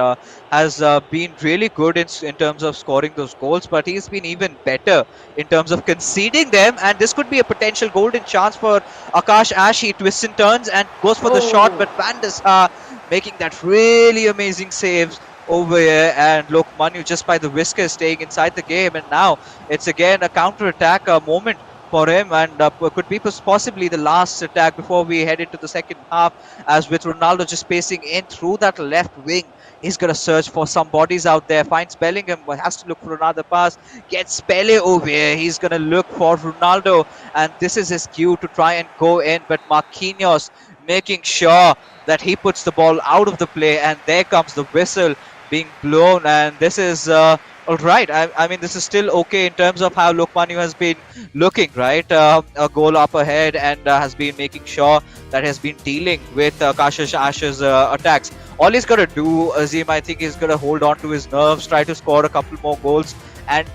has been really good in terms of scoring those goals, but he's been even better in terms of conceding them. And this could be a potential golden chance for Akash Ash. He twists and turns and goes for the shot, but Van der Sar making that really amazing saves over here, and look, Manu just by the whiskers staying inside the game, and now it's again a counter-attack moment for him, and could be possibly the last attack before we head into the second half, as with Ronaldo just pacing in through that left wing. He's going to search for some bodies out there, finds Bellingham, but has to look for another pass, gets Pele over here. He's going to look for Ronaldo, and this is his cue to try and go in, but Marquinhos making sure that he puts the ball out of the play, and there comes the whistle being blown, and this is all right. I mean, this is still okay in terms of how Lokmanu has been looking, right? A goal up ahead, and has been making sure that has been dealing with Kashish Ash's attacks. All he's got to do, Azim, I think, is going to hold on to his nerves, try to score a couple more goals, and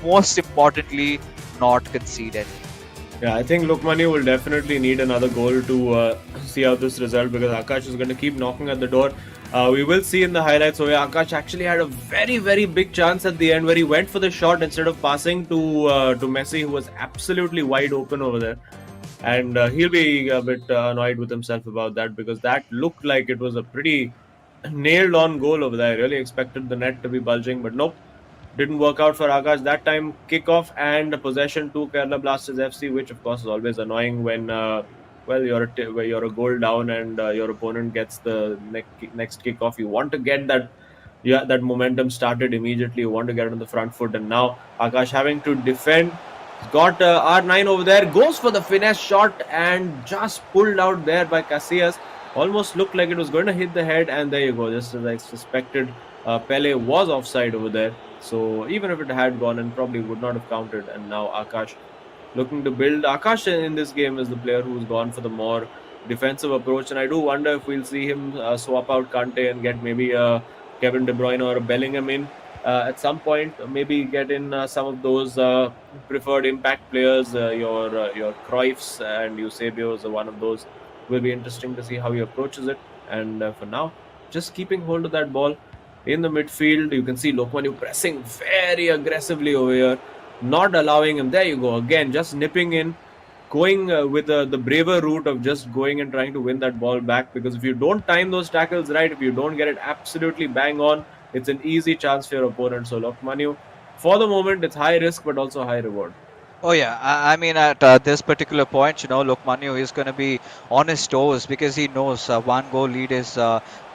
most importantly, not concede any. Yeah, I think Lokmanu will definitely need another goal to see out this result because Akash is going to keep knocking at the door. We will see in the highlights where Akash actually had a very, very big chance at the end where he went for the shot instead of passing to Messi, who was absolutely wide open over there. And he'll be a bit annoyed with himself about that because that looked like it was a pretty nailed on goal over there. I really expected the net to be bulging, but nope. Didn't work out for Akash that time. Kickoff and possession to Kerala Blasters FC, which of course is always annoying when where you're a goal down and your opponent gets the next kickoff. You want to get that momentum started immediately. You want to get on the front foot, and now Akash having to defend. He's got R9 over there, goes for the finesse shot and just pulled out there by Casillas. Almost looked like it was going to hit the head, and there you go. Just as I suspected, Pele was offside over there. So even if it had gone and probably would not have counted. And now Akash looking to build. Akash in this game is the player who's gone for the more defensive approach. And I do wonder if we'll see him swap out Kante and get maybe a Kevin De Bruyne or a Bellingham in at some point. Maybe get in some of those preferred impact players. Your Cruyffs and Eusebios are one of those. Will be interesting to see how he approaches it. And for now, just keeping hold of that ball in the midfield. You can see Lokmanu pressing very aggressively over here, not allowing him. There you go again, just nipping in, going with the braver route of just going and trying to win that ball back, because if you don't time those tackles right, if you don't get it absolutely bang on, it's an easy chance for your opponent. So Lokmanu, for the moment, it's high risk but also high reward. Oh yeah, I mean at this particular point, Lokmanyu is going to be on his toes because he knows one goal lead is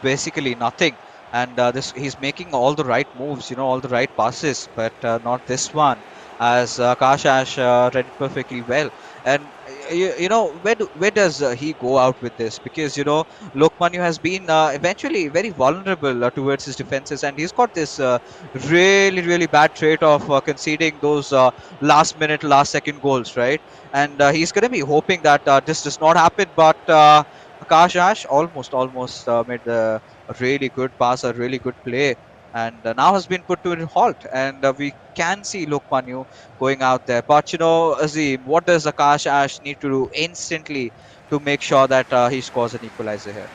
basically nothing, and this he's making all the right moves, all the right passes, but not this one, as Kashash read it perfectly well. And where does he go out with this? Because Lokmanyu has been eventually very vulnerable towards his defenses, and he's got this really really bad trait of conceding those. Last minute, last second goals, right? And he's going to be hoping that this does not happen. But Akash Ash almost made a really good pass, a really good play, and now has been put to a halt. And we can see Lokmanyu going out there. But Azim, what does Akash Ash need to do instantly to make sure that he scores an equalizer here?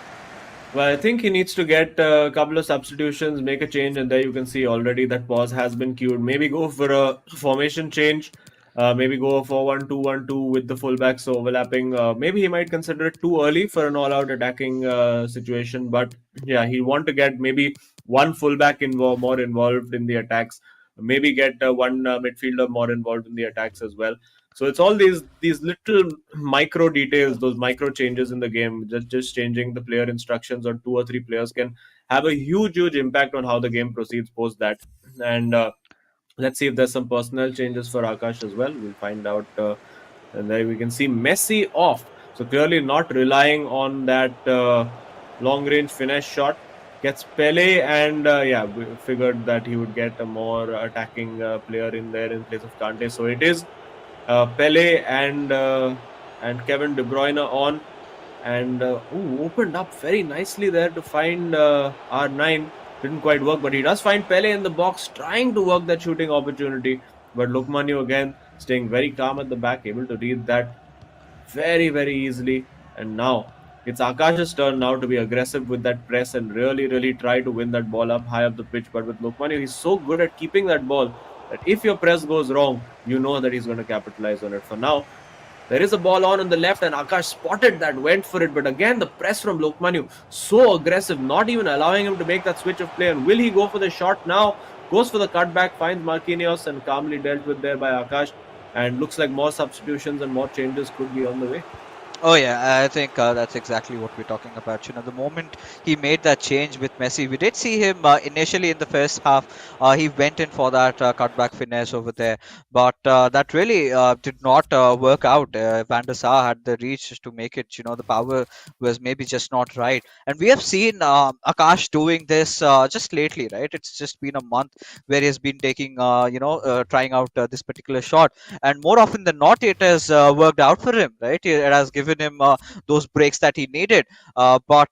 Well, I think he needs to get a couple of substitutions, make a change, and there you can see already that pause has been queued. Maybe go for a formation change, maybe go for 1-2-1-2 with the fullbacks overlapping. Maybe he might consider it too early for an all-out attacking situation, but yeah, he want to get maybe one fullback more involved in the attacks. Maybe get one midfielder more involved in the attacks as well. So it's all these little micro details, those micro changes in the game. Just changing the player instructions on two or three players can have a huge impact on how the game proceeds post that. And let's see if there's some personnel changes for Akash as well. We'll find out. And there we can see Messi off. So clearly not relying on that long range finesse shot. Gets Pele, and yeah, we figured that he would get a more attacking player in there in place of Kante. So it is Pele and Kevin De Bruyne on, and opened up very nicely there to find R9. Didn't quite work, but he does find Pele in the box, trying to work that shooting opportunity. But Lukmanyu again staying very calm at the back, able to read that very easily. And now it's Akash's turn now to be aggressive with that press and really try to win that ball up high up the pitch. But with Lukmanyu, he's so good at keeping that ball that if your press goes wrong, you know that he's going to capitalize on it. For now, there is a ball on the left, and Akash spotted that, went for it. But again, the press from Lokmanu, so aggressive, not even allowing him to make that switch of play. And will he go for the shot now? Goes for the cutback, finds Marquinhos, and calmly dealt with there by Akash. And looks like more substitutions and more changes could be on the way. Oh yeah, I think that's exactly what we're talking about. The moment he made that change with Messi, we did see him initially in the first half. He went in for that cutback finesse over there, but that really did not work out. Van der Sar had the reach to make it. The power was maybe just not right. And we have seen Akash doing this just lately, right? It's just been a month where he has been taking, trying out this particular shot, and more often than not, it has worked out for him, right? It has given him those breaks that he needed. But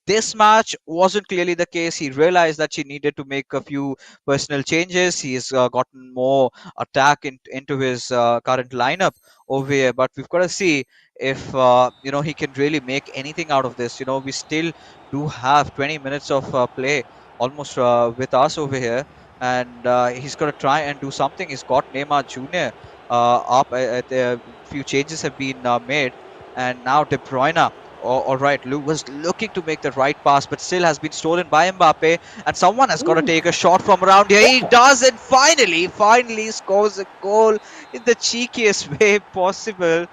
this match wasn't clearly the case. He realized that he needed to make a few personal changes. He's gotten more attack into his current lineup over here. But we've got to see if he can really make anything out of this. We still do have 20 minutes of play almost with us over here, and he's got to try and do something. He's got Neymar Jr. Up. A few changes have been made, and now De Bruyne. All right, Lou was looking to make the right pass, but still has been stolen by Mbappe, and someone has got to take a shot from around here. He does, and finally scores a goal in the cheekiest way possible.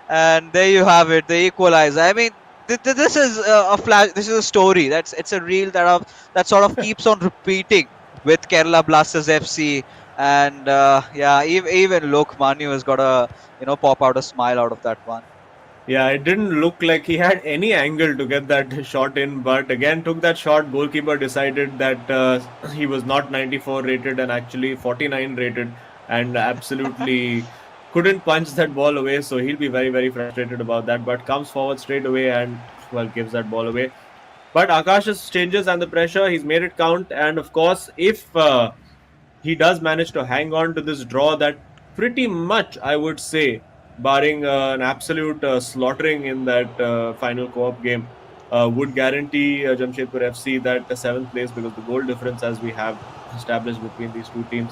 And there you have it, the equalizer. I mean, this is a flash. This is a story. It's a reel that sort of keeps on repeating with Kerala Blasters FC. And yeah, even Lokmanyu has got a pop out a smile out of that one. Yeah, it didn't look like he had any angle to get that shot in, but again took that shot. Goalkeeper decided that he was not 94 rated and actually 49 rated, and absolutely couldn't punch that ball away. So he'll be very frustrated about that. But comes forward straight away and well gives that ball away. But Akash's changes and the pressure, he's made it count. And of course, if he does manage to hang on to this draw, that pretty much I would say, barring an absolute slaughtering in that final co-op game, would guarantee Jamshedpur FC that seventh place, because the goal difference, as we have established between these two teams,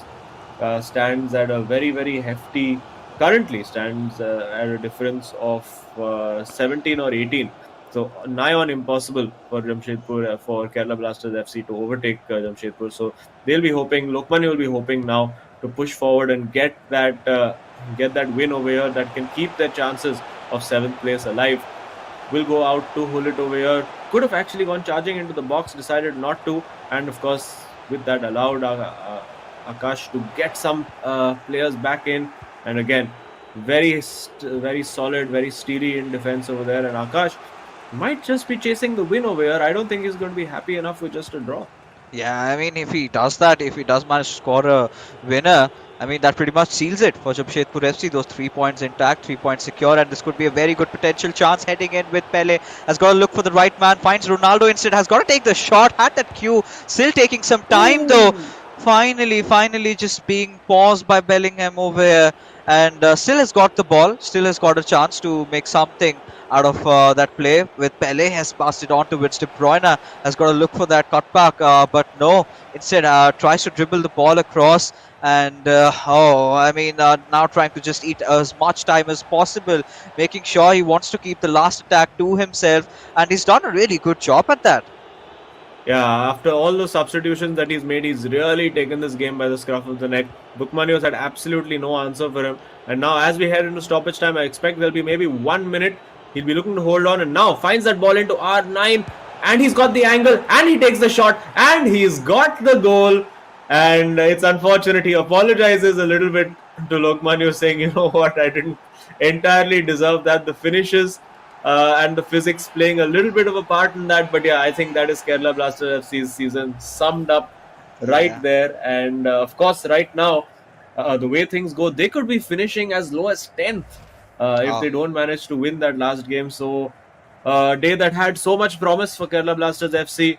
stands at a very hefty currently stands at a difference of 17 or 18. So nigh on impossible for Jamshedpur, for Kerala Blasters FC to overtake Jamshedpur. So they'll be hoping, Lokmanya will be hoping now to push forward and get that win over here that can keep their chances of seventh place alive. Will go out to Hulit over here. Could have actually gone charging into the box, decided not to, and of course, with that allowed Akash to get some players back in. And again, very solid, very steely in defense over there. And Akash might just be chasing the win over here. I don't think he's going to be happy enough with just a draw. Yeah, I mean, if he does that, if he does manage to score a winner, I mean, that pretty much seals it for Jamshedpur FC. Those 3 points intact, 3 points secure, and this could be a very good potential chance heading in with Pele. Has got to look for the right man, finds Ronaldo instead, has got to take the shot, had that cue, still taking some time though. Finally, just being paused by Bellingham over here, and still has got the ball, still has got a chance to make something out of that play. With Pele has passed it on towards De Bruyne, has got to look for that cutback, but no, instead tries to dribble the ball across. And I mean, now trying to just eat as much time as possible, making sure he wants to keep the last attack to himself, and he's done a really good job at that. Yeah, after all the substitutions that he's made, he's really taken this game by the scruff of the neck. Bookmanios had absolutely no answer for him. And now, as we head into stoppage time, I expect there'll be maybe 1 minute. He'll be looking to hold on, and now finds that ball into R9, and he's got the angle, and he takes the shot, and he's got the goal. And it's unfortunate. He apologizes a little bit to Lokmanios, saying, you know what, I didn't entirely deserve that. The finishes and the physics playing a little bit of a part in that. But yeah, I think that is Kerala Blasters FC's season summed up right there. And of course, right now, the way things go, they could be finishing as low as 10th if they don't manage to win that last game. So a day that had so much promise for Kerala Blasters FC,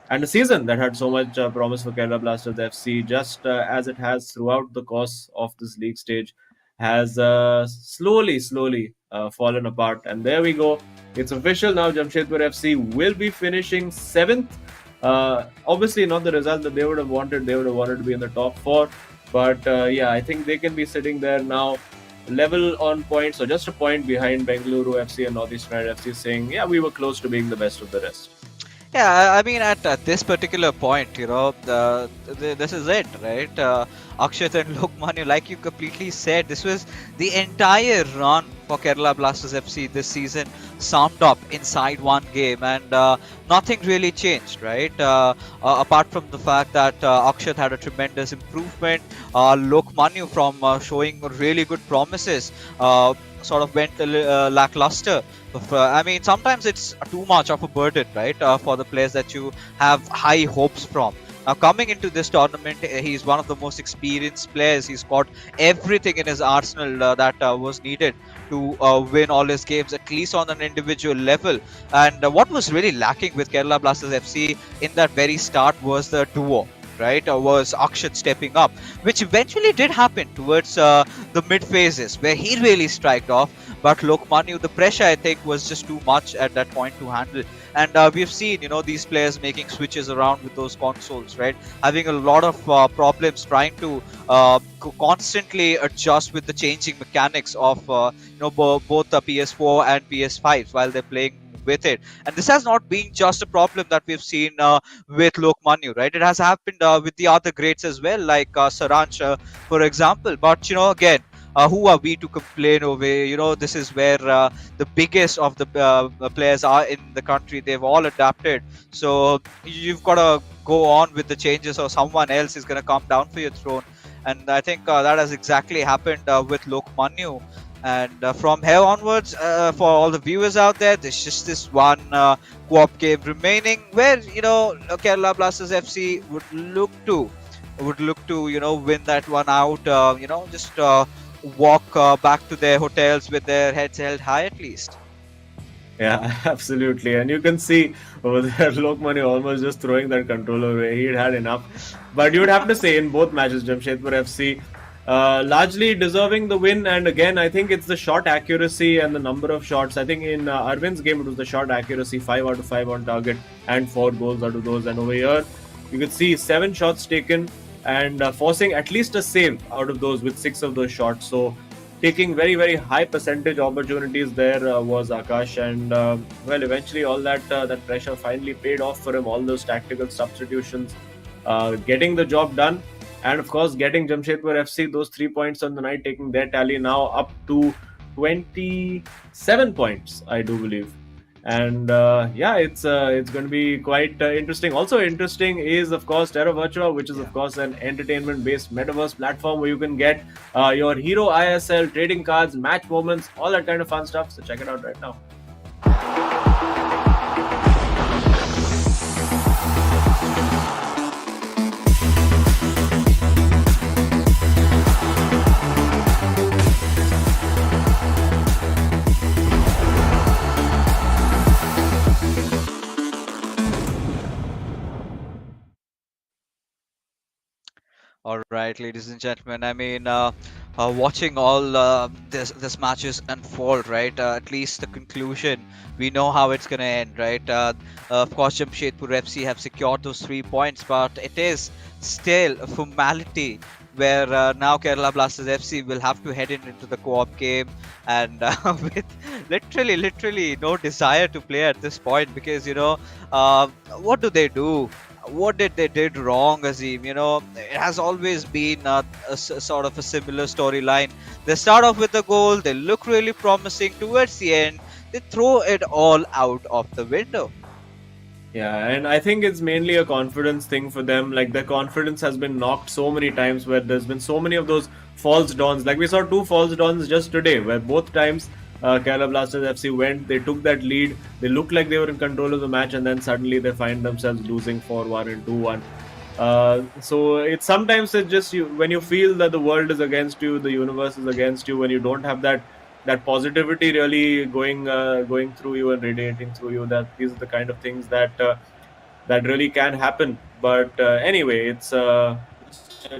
and a season that had so much promise for Kerala Blasters FC, just as it has throughout the course of this league stage, has slowly fallen apart. And there we go. It's official now. Jamshedpur FC will be finishing 7th. Obviously, not the result that they would have wanted. They would have wanted to be in the top 4. But yeah, I think they can be sitting there now, level on points, or just a point behind Bengaluru FC and Northeast United FC, saying, yeah, we were close to being the best of the rest. Yeah, I mean, at this particular point, this is it, right? Akshat and Lokmanya, like you completely said, this was the entire run for Kerala Blasters FC this season summed up inside one game, and nothing really changed, right? Apart from the fact that Akshat had a tremendous improvement, Lokmanya from showing really good promises sort of went lackluster. I mean, sometimes it's too much of a burden, right, for the players that you have high hopes from. Now, coming into this tournament, he's one of the most experienced players. He's got everything in his arsenal that was needed to win all his games, at least on an individual level. And what was really lacking with Kerala Blasters FC in that very start was the duo, right? Was Akshat stepping up, which eventually did happen towards the mid phases where he really striked off. But Lokmanya, the pressure, I think, was just too much at that point to handle. And we've seen, these players making switches around with those consoles, right? Having a lot of problems trying to constantly adjust with the changing mechanics of, both the PS4 and PS5 while they're playing with it. And this has not been just a problem that we've seen with Lokmanya, right? It has happened with the other greats as well, like Saranch, for example. But, again, who are we to complain over? This is where the biggest of the players are in the country. They've all adapted. So you've got to go on with the changes, or someone else is going to come down for your throne. And I think that has exactly happened with Lokmanya. And from here onwards, for all the viewers out there, there's just this one co-op game remaining where, Kerala Blasters FC would look to, win that one out, just walk back to their hotels with their heads held high at least. Yeah, absolutely. And you can see over there, Lokmanya almost just throwing that controller away. He'd had enough. But you would have to say, in both matches, Jamshedpur FC largely deserving the win. And again, I think it's the shot accuracy and the number of shots. I think in Arvind's game, it was the shot accuracy, 5 out of 5 on target and 4 goals out of those. And over here, you could see 7 shots taken and forcing at least a save out of those with 6 of those shots. So taking very, very high percentage opportunities there was Akash, and well, eventually all that pressure finally paid off for him. All those tactical substitutions, getting the job done, and of course getting Jamshedpur FC those 3 points on the night, taking their tally now up to 27 points, I do believe. And yeah, it's going to be quite interesting. Also interesting is of course Terra Virtua, which is of course an entertainment-based metaverse platform where you can get your hero eISL trading cards, match moments, all that kind of fun stuff. So check it out right now. All right, ladies and gentlemen. I mean, watching all this matches unfold, right? At least the conclusion, we know how it's gonna end, right? Of course, Jamshedpur FC have secured those 3 points, but it is still a formality where now Kerala Blasters FC will have to head into the co-op game and with literally no desire to play at this point because what do they do? What did they did wrong, Azim? It has always been sort of a similar storyline. They start off with a goal, they look really promising. Towards the end, they throw it all out of the window. Yeah, and I think it's mainly a confidence thing for them. Like their confidence has been knocked so many times where there's been so many of those false dawns. Like we saw two false dawns just today, where both times Kerala Blasters FC went, they took that lead, they looked like they were in control of the match, and then suddenly they find themselves losing 4-1 and 2-1. So it's sometimes it's just when you feel that the world is against you, the universe is against you, when you don't have that positivity really going through you and radiating through you, that these are the kind of things that really can happen. But anyway, it's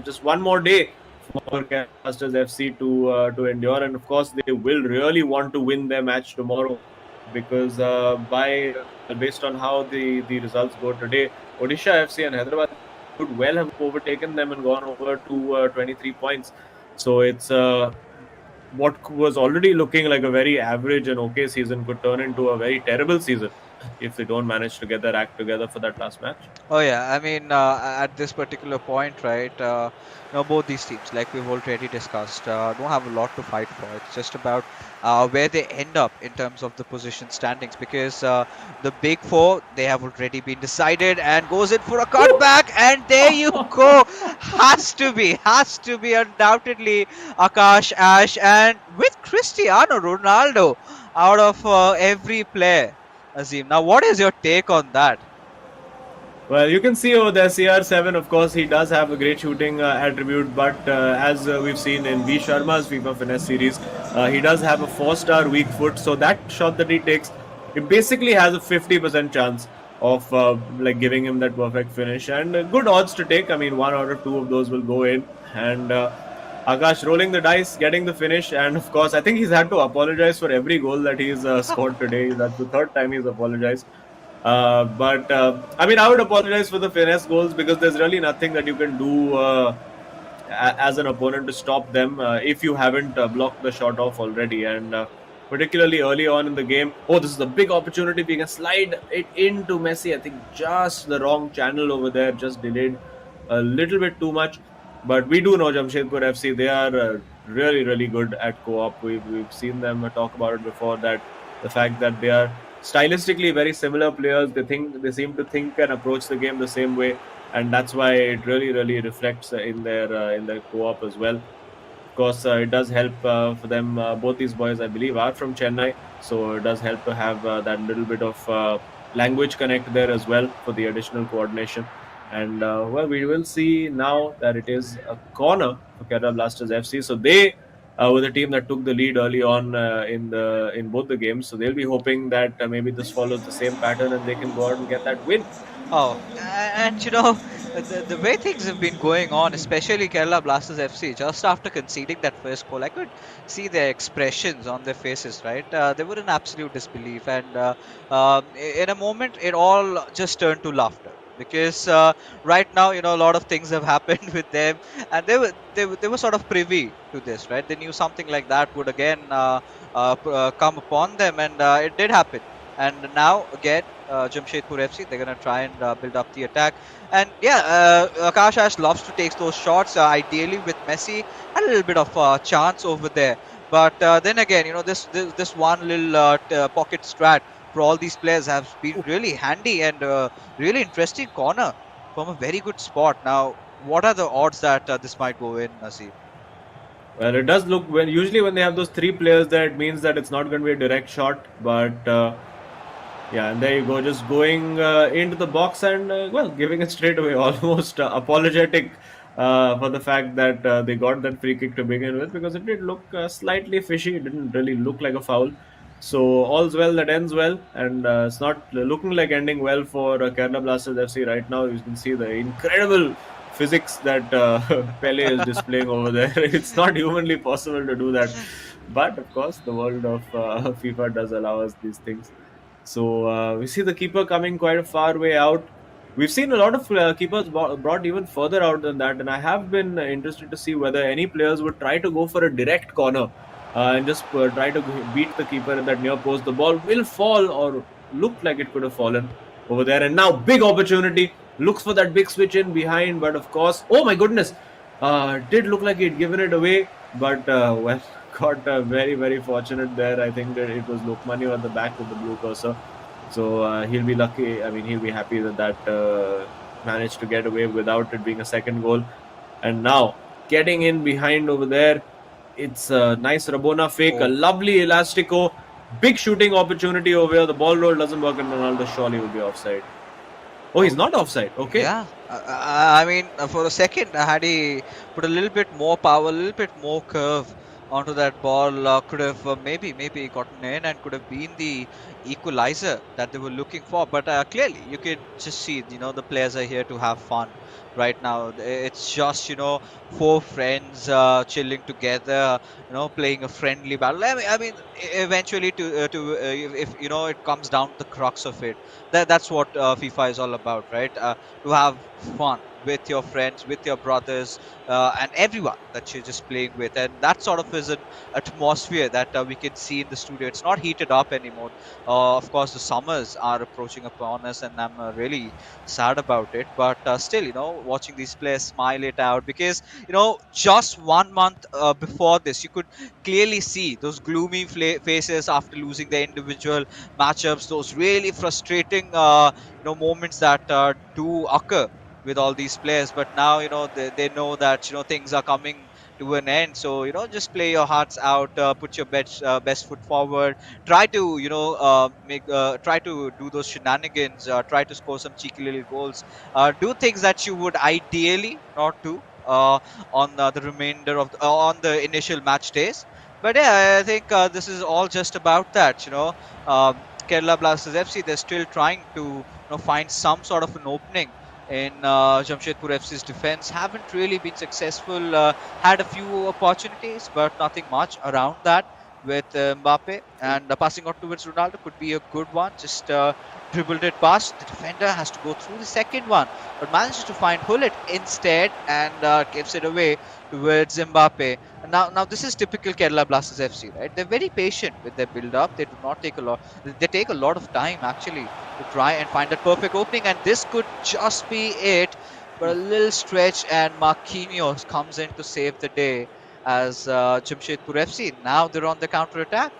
just one more day for Kerala Blasters FC to endure, and of course they will really want to win their match tomorrow because based on how the results go today, Odisha FC and Hyderabad could well have overtaken them and gone over to 23 points. So it's what was already looking like a very average and okay season could turn into a very terrible season if they don't manage to get their act together for that last match. Oh yeah, I mean, at this particular point, right? Both these teams, like we've already discussed, don't have a lot to fight for. It's just about where they end up in terms of the position standings, because the big four, they have already been decided, and goes in for a cutback, and there you go. Has to be undoubtedly Akash, Ash, and with Cristiano Ronaldo out of every player. Azim, now what is your take on that? Well, you can see over there, CR7, of course, he does have a great shooting attribute, but as we've seen in V Sharma's FIFA Finesse series, he does have a 4-star weak foot, so that shot that he takes, it basically has a 50% chance of like giving him that perfect finish, and good odds to take. I mean, 1 out of 2 of those will go in, and Akash rolling the dice, getting the finish, and of course, I think he's had to apologize for every goal that he's scored today. That's the third time he's apologized. But I mean, I would apologize for the finesse goals because there's really nothing that you can do as an opponent to stop them if you haven't blocked the shot off already. And particularly early on in the game, this is a big opportunity. We can slide it into Messi. I think just the wrong channel over there, just delayed a little bit too much. But we do know Jamshedpur FC, they are really, really good at co-op. We've seen them talk about it before, that the fact that they are stylistically very similar players. They seem to think and approach the game the same way, and that's why it really reflects in their co-op as well. Of course, it does help for them. Both these boys, I believe, are from Chennai, so it does help to have that little bit of language connect there as well for the additional coordination. And well, we will see now that it is a corner for Kerala Blasters FC. So they were the team that took the lead early on in both the games. So they'll be hoping that maybe this follows the same pattern and they can go out and get that win. Oh, and the way things have been going on, especially Kerala Blasters FC, just after conceding that first goal, I could see their expressions on their faces, right? They were in absolute disbelief, and in a moment, it all just turned to laughter. because right now, a lot of things have happened with them, and they were sort of privy to this, right? They knew something like that would again come upon them, and it did happen. And now again, Jamshedpur FC, they're gonna try and build up the attack. And yeah, Akash Ash loves to take those shots, ideally with Messi, had a little bit of chance over there. But then again, this one little pocket strat for all these players has been really handy, and really interesting corner from a very good spot. Now, what are the odds that this might go in, Naseem? Well, it does look usually when they have those three players there, it means that it's not going to be a direct shot. But yeah, and there you go, just going into the box and well, giving it straight away, almost apologetic for the fact that they got that free kick to begin with, because it did look slightly fishy. It didn't really look like a foul. So all's well that ends well, and it's not looking like ending well for Kerala Blasters FC right now. You can see the incredible physics that Pele is displaying over there. It's not humanly possible to do that, but of course, the world of FIFA does allow us these things. So we see the keeper coming quite a far way out. We've seen a lot of keepers brought even further out than that, and I have been interested to see whether any players would try to go for a direct corner and just try to beat the keeper in that near post. The ball will fall, or look like it could have fallen over there. And now, big opportunity. Looks for that big switch in behind, but of course, oh my goodness, did look like he'd given it away, but well, got very, very fortunate there. I think that it was Lokmanu at the back with the blue cursor. So he'll be lucky. I mean, he'll be happy that managed to get away without it being a second goal. And now, getting in behind over there, it's a nice Rabona fake, a lovely elastico, big shooting opportunity over here. The ball roll doesn't work, and Ronaldo surely will be offside. Oh, he's not offside. Okay. Yeah, I mean, for a second, had he put a little bit more power, a little bit more curve onto that ball, could have maybe gotten in and could have been the equalizer that they were looking for. But clearly, you could just see, the players are here to have fun right now. It's just, four friends chilling together, playing a friendly battle. I mean, eventually, if it comes down to the crux of it, that's what FIFA is all about, right? To have fun with your friends, with your brothers, and everyone that you're just playing with. And that sort of is an atmosphere that we can see in the studio. It's not heated up anymore. Of course, the summers are approaching upon us, and I'm really sad about it. But still, watching these players smile it out, because, just 1 month before this, you could clearly see those gloomy faces after losing their individual matchups, those really frustrating moments that do occur with all these players. But now, they know that, things are coming to an end. So, just play your hearts out, put your best foot forward, try to, try to do those shenanigans, try to score some cheeky little goals, do things that you would ideally not do on the remainder of on the initial match days. But yeah, I think this is all just about that. Kerala Blasters FC, they're still trying to find some sort of an opening in Jamshedpur FC's defense. Haven't really been successful. Had a few opportunities, but nothing much around that. With Mbappe and passing out towards Ronaldo could be a good one. Just dribbled it past. The defender has to go through the second one, but manages to find Hullet instead and gives it away towards Mbappe. And now this is typical Kerala Blasters FC, right? They're very patient with their build-up. They do not take a lot. They take a lot of time actually to try and find that perfect opening, and this could just be it. But a little stretch, and Marquinhos comes in to save the day as Jamshedpur FC. Now they're on the counter attack.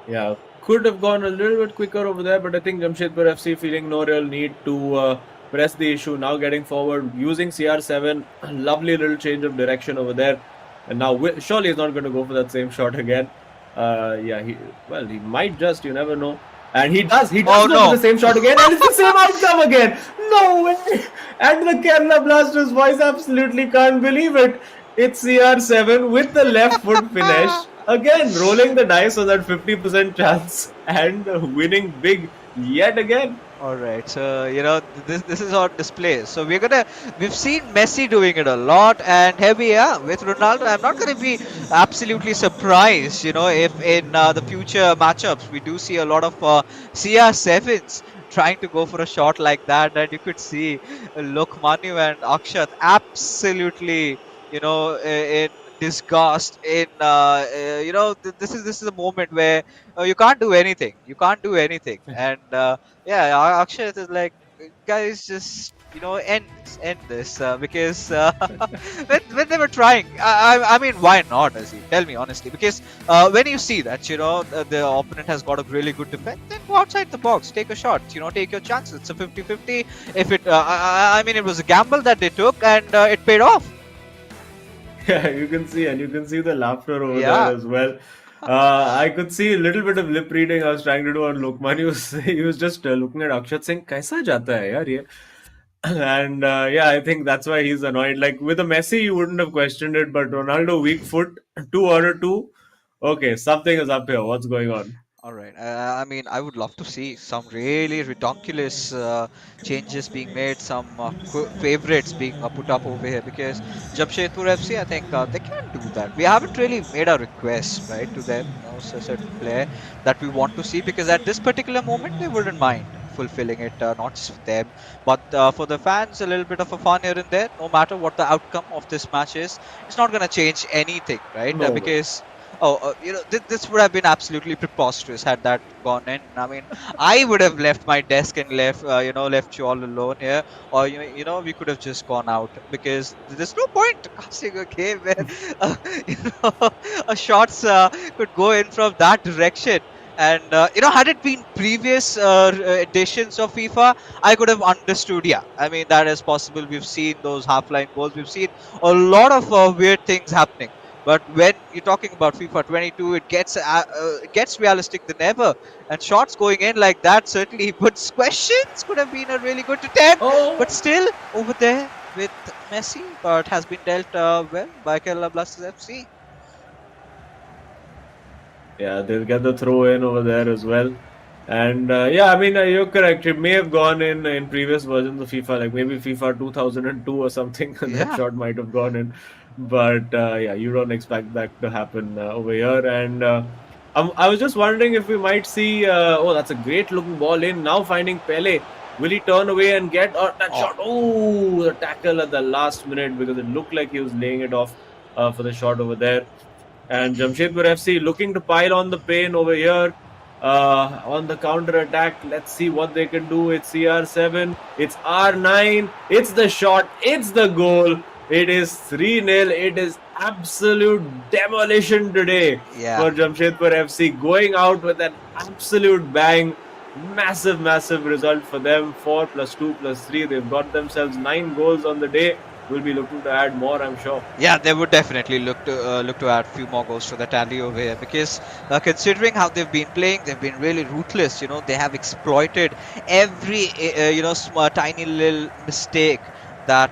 Yeah, could have gone a little bit quicker over there, but I think Jamshedpur FC feeling no real need to press the issue. Now getting forward, using CR7, lovely little change of direction over there. And now surely he's not going to go for that same shot again. Yeah, he might just, you never know. And he does go for the same shot again, and it's the same outcome again. No way! And the Kerala Blasters boys absolutely can't believe it. It's CR7 with the left foot finish. Again, rolling the dice on that 50% chance and winning big yet again. All right, so this is on display. So we've seen Messi doing it a lot, and here we are with Ronaldo. I'm not gonna be absolutely surprised, if in the future matchups we do see a lot of CR7s trying to go for a shot like that, and you could see Lokmanu and Akshat absolutely, in disgust. This is a moment where you can't do anything. You can't do anything, and yeah, Akshat is like, guys, just end this because when they were trying, I mean, why not, Azim? Tell me honestly, because when you see that the opponent has got a really good defense, then go outside the box, take a shot, take your chances. It's a 50-50. If it I mean, it was a gamble that they took, and it paid off. Yeah, you can see, and you can see the laughter over Yeah. there as well. I could see a little bit of lip reading I was trying to do on Lokman. He was just looking at Akshat saying, "Kaisa jata hai yaar ye?" And yeah, I think that's why he's annoyed. Like with a Messi, you wouldn't have questioned it, but Ronaldo, weak foot, 2 out of 2. Okay, something is up here. What's going on? All right. I mean, I would love to see some really ridiculous changes being made, some favorites being put up over here, because Jamshedpur FC, I think they can do that. We haven't really made a request, right, to them, certain player that we want to see, because at this particular moment, they wouldn't mind fulfilling it, not just for them, but for the fans, a little bit of a fun here and there. No matter what the outcome of this match is, it's not going to change anything, right? No, no. Because this would have been absolutely preposterous had that gone in. I mean, I would have left my desk and left you all alone here, or we could have just gone out, because there's no point casting a game where you a shots could go in from that direction. And had it been previous editions of FIFA, I could have understood. Yeah, I mean, that is possible. We've seen those half-line goals. We've seen a lot of weird things happening. But when you're talking about FIFA 22, it gets realistic than ever. And shots going in like that, certainly, but questions could have been a really good attempt. But still, over there with Messi, but has been dealt well by Kerala Blasters FC. Yeah, they'll get the throw in over there as well. And yeah, I mean, you're correct. It may have gone in previous versions of FIFA, like maybe FIFA 2002 or something. That Yeah. shot might have gone in. But yeah, you don't expect that to happen over here. And I was just wondering if we might see. Oh, that's a great looking ball in. Now finding Pele. Will he turn away and get that shot? Oh, the tackle at the last minute, because it looked like he was laying it off for the shot over there. And Jamshedpur FC looking to pile on the pain over here on the counter attack. Let's see what they can do. It's CR7, it's R9, it's the shot, it's the goal. It is 3-0. It is absolute demolition today for Jamshedpur FC, going out with an absolute bang. Massive, massive result for them. 4 + 2 + 3. They've got themselves 9 goals on the day. Will be looking to add more, I'm sure. Yeah, they would definitely look to add a few more goals to the tally over here, because considering how they've been playing, they've been really ruthless. They have exploited every tiny little mistake that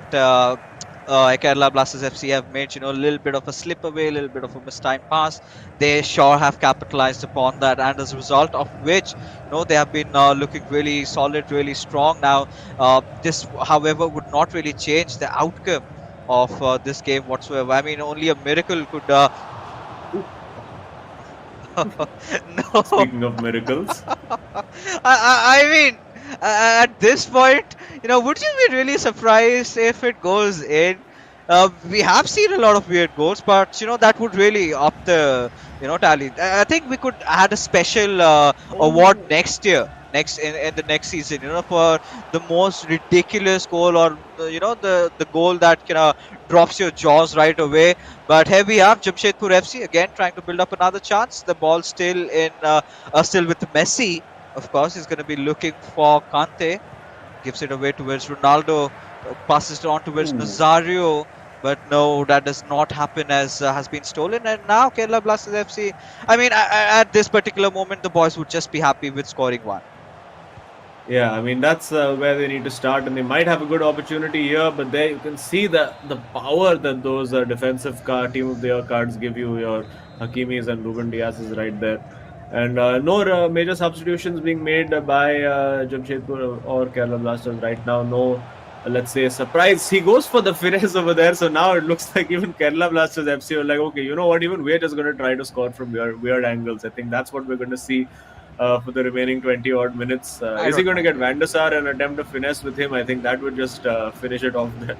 Kerala Blasters FC have made. A little bit of a slip away, a little bit of a mistimed pass. They sure have capitalized upon that, and as a result of which, they have been looking really solid, really strong. Now, this, however, would not really change the outcome of this game whatsoever. I mean, only a miracle could. No. Speaking of miracles, I mean, at this point, would you be really surprised if it goes in? We have seen a lot of weird goals, but that would really up the tally. I think we could add a special award next year, in the next season, for the most ridiculous goal, or the goal that drops your jaws right away. But here we have Jamshedpur FC again trying to build up another chance. The ball still still with Messi. Of course, he's going to be looking for Kante. Gives it away towards Ronaldo. Passes it on towards Nazario. But no, that does not happen, as has been stolen. And now Kerala Blasters FC. I mean, at this particular moment, the boys would just be happy with scoring one. yeah, I mean, that's where they need to start, and they might have a good opportunity here. But there you can see the power that those defensive team of the year cards give you. Your Hakimis and Ruben Diaz's right there. And no major substitutions being made by Jamshedpur or Kerala Blasters right now. No, let's say, surprise. He goes for the finish over there. So now it looks like even Kerala Blasters FC are like, okay, you know what? Even we're just going to try to score from weird angles. I think that's what we're going to see for the remaining 20 odd minutes. I Is he don't going to mind. get Van der Sar and attempt a finesse with him? I think that would just finish it off there.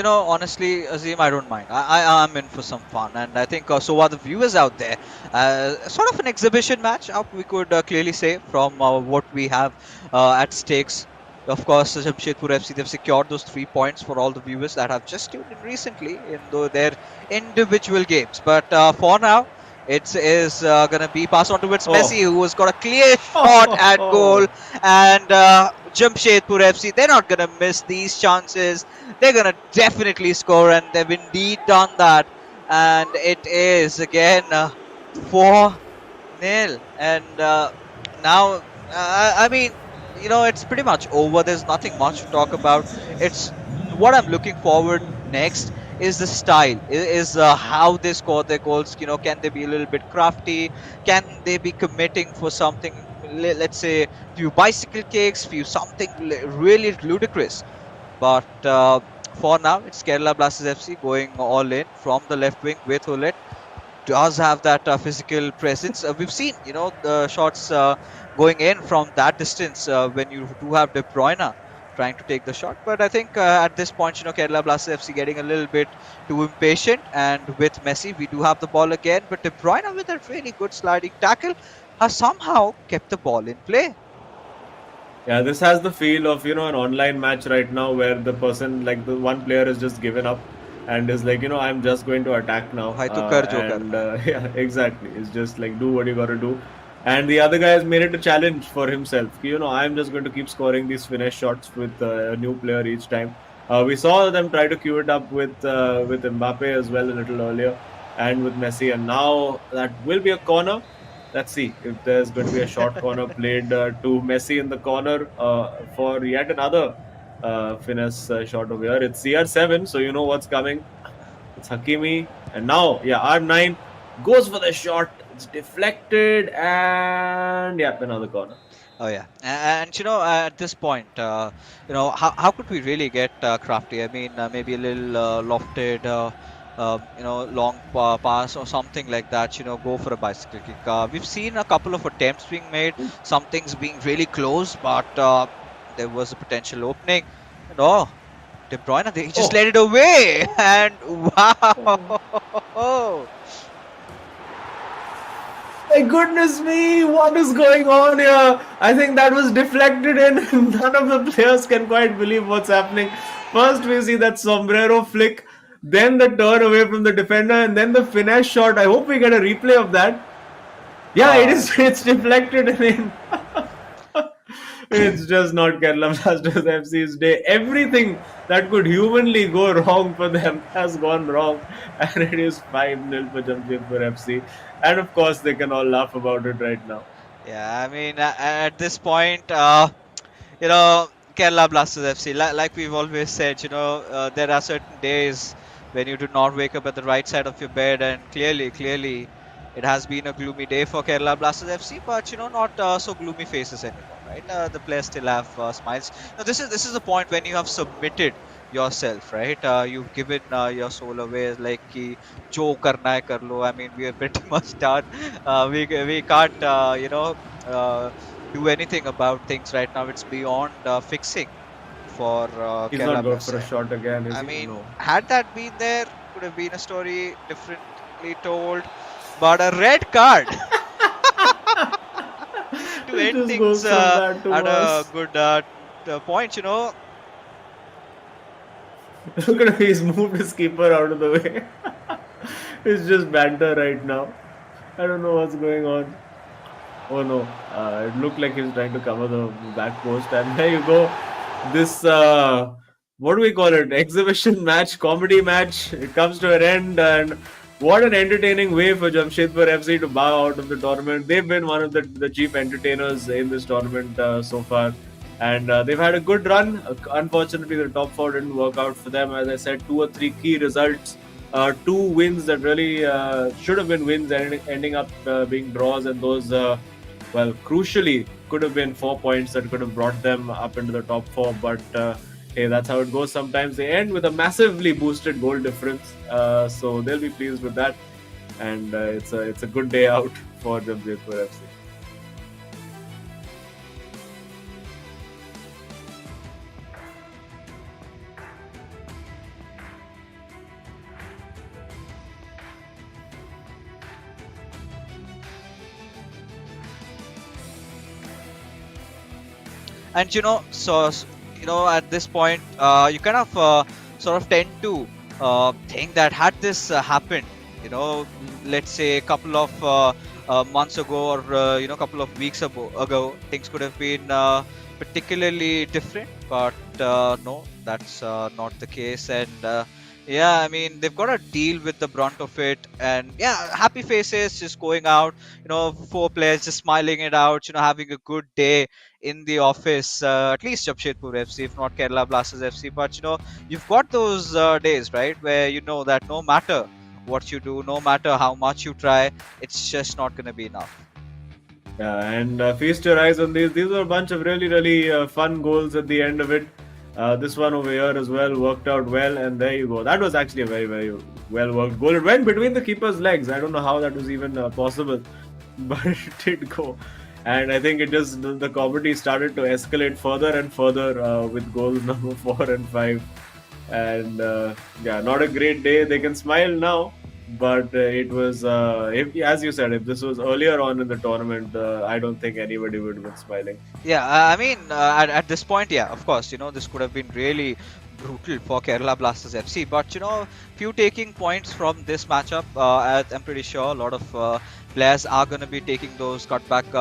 Honestly, Azim, I don't mind. I'm in for some fun, and I think so are the viewers out there. Sort of an exhibition match, we could clearly say from what we have at stakes. Of course, Jamshedpur FC, they've secured those 3 points for all the viewers that have just tuned in recently their individual games. But for now, it is going to be passed on towards Oh. Messi, who has got a clear shot at goal. And Jamshedpur FC, they're not going to miss these chances. They're going to definitely score, and they've indeed done that. And it is again 4-0. And now, I mean, it's pretty much over. There's nothing much to talk about. It's what I'm looking forward next is the style, is how they score their goals. Can they be a little bit crafty? Can they be committing for something? Let's say few bicycle kicks, few something really ludicrous. But for now, it's Kerala Blasters FC going all in from the left wing with Hullet. Does have that physical presence. We've seen, the shots going in from that distance when you do have De Bruyne trying to take the shot. But I think at this point, Kerala Blasters FC getting a little bit too impatient. And with Messi, we do have the ball again. But De Bruyne with a really good sliding tackle has somehow kept the ball in play. Yeah, this has the feel of, an online match right now where the person, like the one player has just given up and is like, I'm just going to attack now. Bhai, tu kar jo karna hai. Yeah, exactly. It's just like, do what you got to do. And the other guy has made it a challenge for himself. I'm just going to keep scoring these finesse shots with a new player each time. We saw them try to cue it up with Mbappe as well a little earlier and with Messi. And now that will be a corner. Let's see if there's going to be a short corner played to Messi in the corner for yet another finesse shot over here. It's CR7, so you know what's coming. It's Hakimi. And now, R9 goes for the shot. It's deflected and, another corner. Oh yeah, and at this point, how could we really get crafty? I mean, maybe a little lofted, long pass or something like that. Go for a bicycle kick. We've seen a couple of attempts being made, some things being really close, but there was a potential opening. And De Bruyne, they just let it away, and wow. My goodness me, what is going on here? I think that was deflected in. None of the players can quite believe what's happening. First, we see that sombrero flick, then the turn away from the defender, and then the finesse shot. I hope we get a replay of that. Yeah, it is. It's deflected in. It's just not Kerala Blasters FC's day. Everything that could humanly go wrong for them has gone wrong, and it is 5-0 for Jamshedpur FC. And of course, they can all laugh about it right now. Yeah, I mean, at this point, Kerala Blasters FC, like we've always said, there are certain days when you do not wake up at the right side of your bed, and clearly, it has been a gloomy day for Kerala Blasters FC, but not so gloomy faces anymore, right? The players still have smiles. Now, this is the point when you have submitted yourself, right? You've given your soul away, like ki jo karna hai kar lo. I mean, we are pretty much done. We can't do anything about things right now. It's beyond fixing for He's Kerala not going Blasters. for a shot again, is I he? mean, No. had that been there, could have been a story differently told. But a red card to It end just goes things from bad to at a worse. good point, Look at him, he's moved his keeper out of the way. It's just banter right now. I don't know what's going on. Oh no, it looked like he was trying to cover the back post, and there you go. This, what do we call it? Exhibition match, comedy match. It comes to an end, and what an entertaining way for Jamshedpur FC to bow out of the tournament. They've been one of the chief entertainers in this tournament so far. And they've had a good run. Unfortunately, the top four didn't work out for them. As I said, 2 or 3 key results, 2 wins that really should have been wins, ending up being draws, and those, crucially, could have been 4 points that could have brought them up into the top 4. But hey, that's how it goes. Sometimes they end with a massively boosted goal difference, so they'll be pleased with that. And it's a good day out for Jamshedpur FC. And at this point, you kind of sort of tend to think that had this happened, let's say a couple of months ago, or couple of weeks ago, things could have been particularly different. But no, that's not the case. And yeah, I mean, they've got to deal with the brunt of it. And yeah, happy faces, just going out, four players just smiling it out, having a good day in the office, at least Jamshedpur FC, if not Kerala Blasters FC. But you've got those days, right, where you know that no matter what you do, no matter how much you try, it's just not going to be enough. Yeah, and feast your eyes on these. These were a bunch of really, really fun goals at the end of it. This one over here as well worked out well, and there you go. That was actually a very, very well worked goal. It went between the keeper's legs. I don't know how that was even possible, but it did go. And I think the comedy started to escalate further and further with goals number 4 and 5. And yeah, not a great day. They can smile now, but it was, as you said, if this was earlier on in the tournament, I don't think anybody would have been smiling. Yeah, I mean, at this point, yeah, of course, this could have been really brutal for Kerala Blasters FC. But, few taking points from this matchup, I'm pretty sure a lot of players are going to be taking those cutback,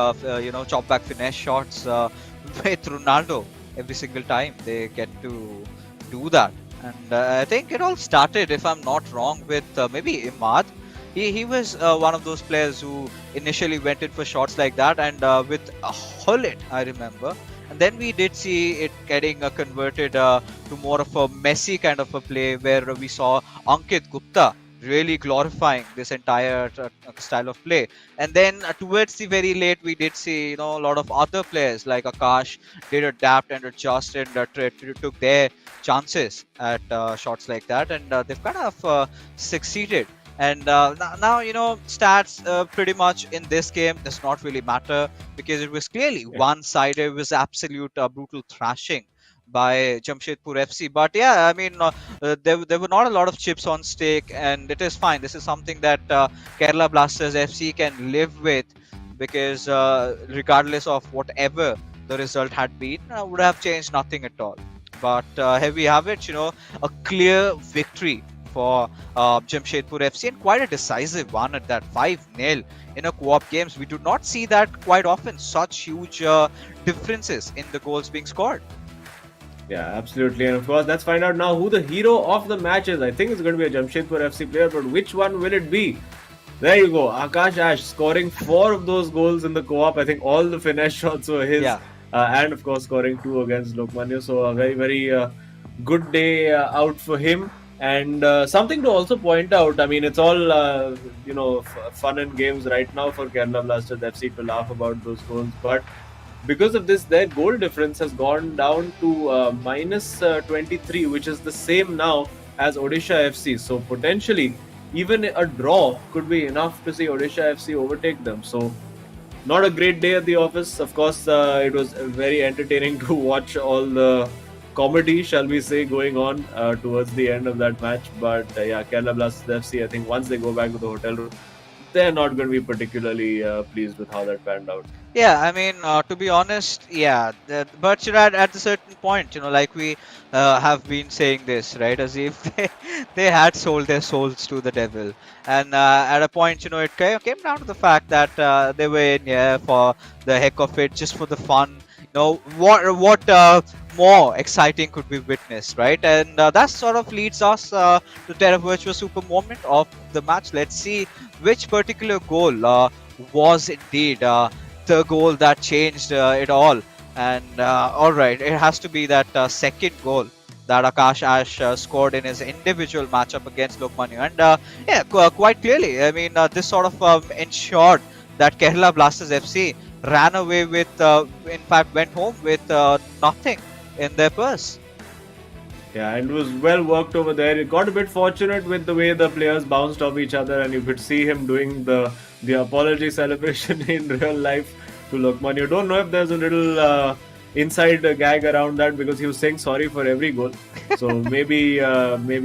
chop back finesse shots with Ronaldo every single time they get to do that. And I think it all started, if I'm not wrong, with maybe Imad. He was one of those players who initially went in for shots like that, and with a Hullet, I remember. And then we did see it getting converted to more of a messy kind of a play, where we saw Ankit Gupta really glorifying this entire style of play. And then towards the very late, we did see a lot of other players like Akash did adapt and adjust and took their chances at shots like that, and they've kind of succeeded. And now, stats pretty much in this game does not really matter, because it was clearly one-sided. It was absolute brutal thrashing by Jamshedpur FC. But yeah, I mean, there were not a lot of chips on stake, and it is fine. This is something that Kerala Blasters FC can live with, because regardless of whatever the result had been, would have changed nothing at all. But here we have it, a clear victory for Jamshedpur FC, and quite a decisive one at that, 5-0 in a co-op games. We do not see that quite often, such huge differences in the goals being scored. Yeah, absolutely. And of course, let's find out now who the hero of the match is. I think it's going to be a Jamshedpur FC player, but which one will it be? There you go. Akash Ash scoring 4 of those goals in the co-op. I think all the finesse shots were his. Yeah. And of course, scoring 2 against Lokmanya. So a very, very good day out for him. And something to also point out, I mean, it's all, fun and games right now for Kerala Blasters FC to laugh about those goals. But because of this, their goal difference has gone down to minus 23, which is the same now as Odisha FC. So potentially, even a draw could be enough to see Odisha FC overtake them. So not a great day at the office. Of course, it was very entertaining to watch all the comedy, shall we say, going on towards the end of that match. But yeah, Kerala Blasters FC, I think once they go back to the hotel room, they're not going to be particularly pleased with how that panned out. Yeah, I mean, to be honest, yeah. But at a certain point, like we have been saying this, right, as if they had sold their souls to the devil. And at a point, it came down to the fact that they were in here for the heck of it, just for the fun. What more exciting could be witnessed, right? And that sort of leads us to the virtuous super moment of the match. Let's see which particular goal was indeed the goal that changed it all. And all right, it has to be that second goal that Akash Ash scored in his individual matchup against Lokmanya. And yeah, quite clearly, I mean, this sort of ensured that Kerala Blasters FC ran away with, in fact, went home with nothing in their purse. Yeah, and it was well worked over there. It got a bit fortunate with the way the players bounced off each other, and you could see him doing the apology celebration in real life to Lokman. You don't know if there's a little inside gag around that, because he was saying sorry for every goal. So maybe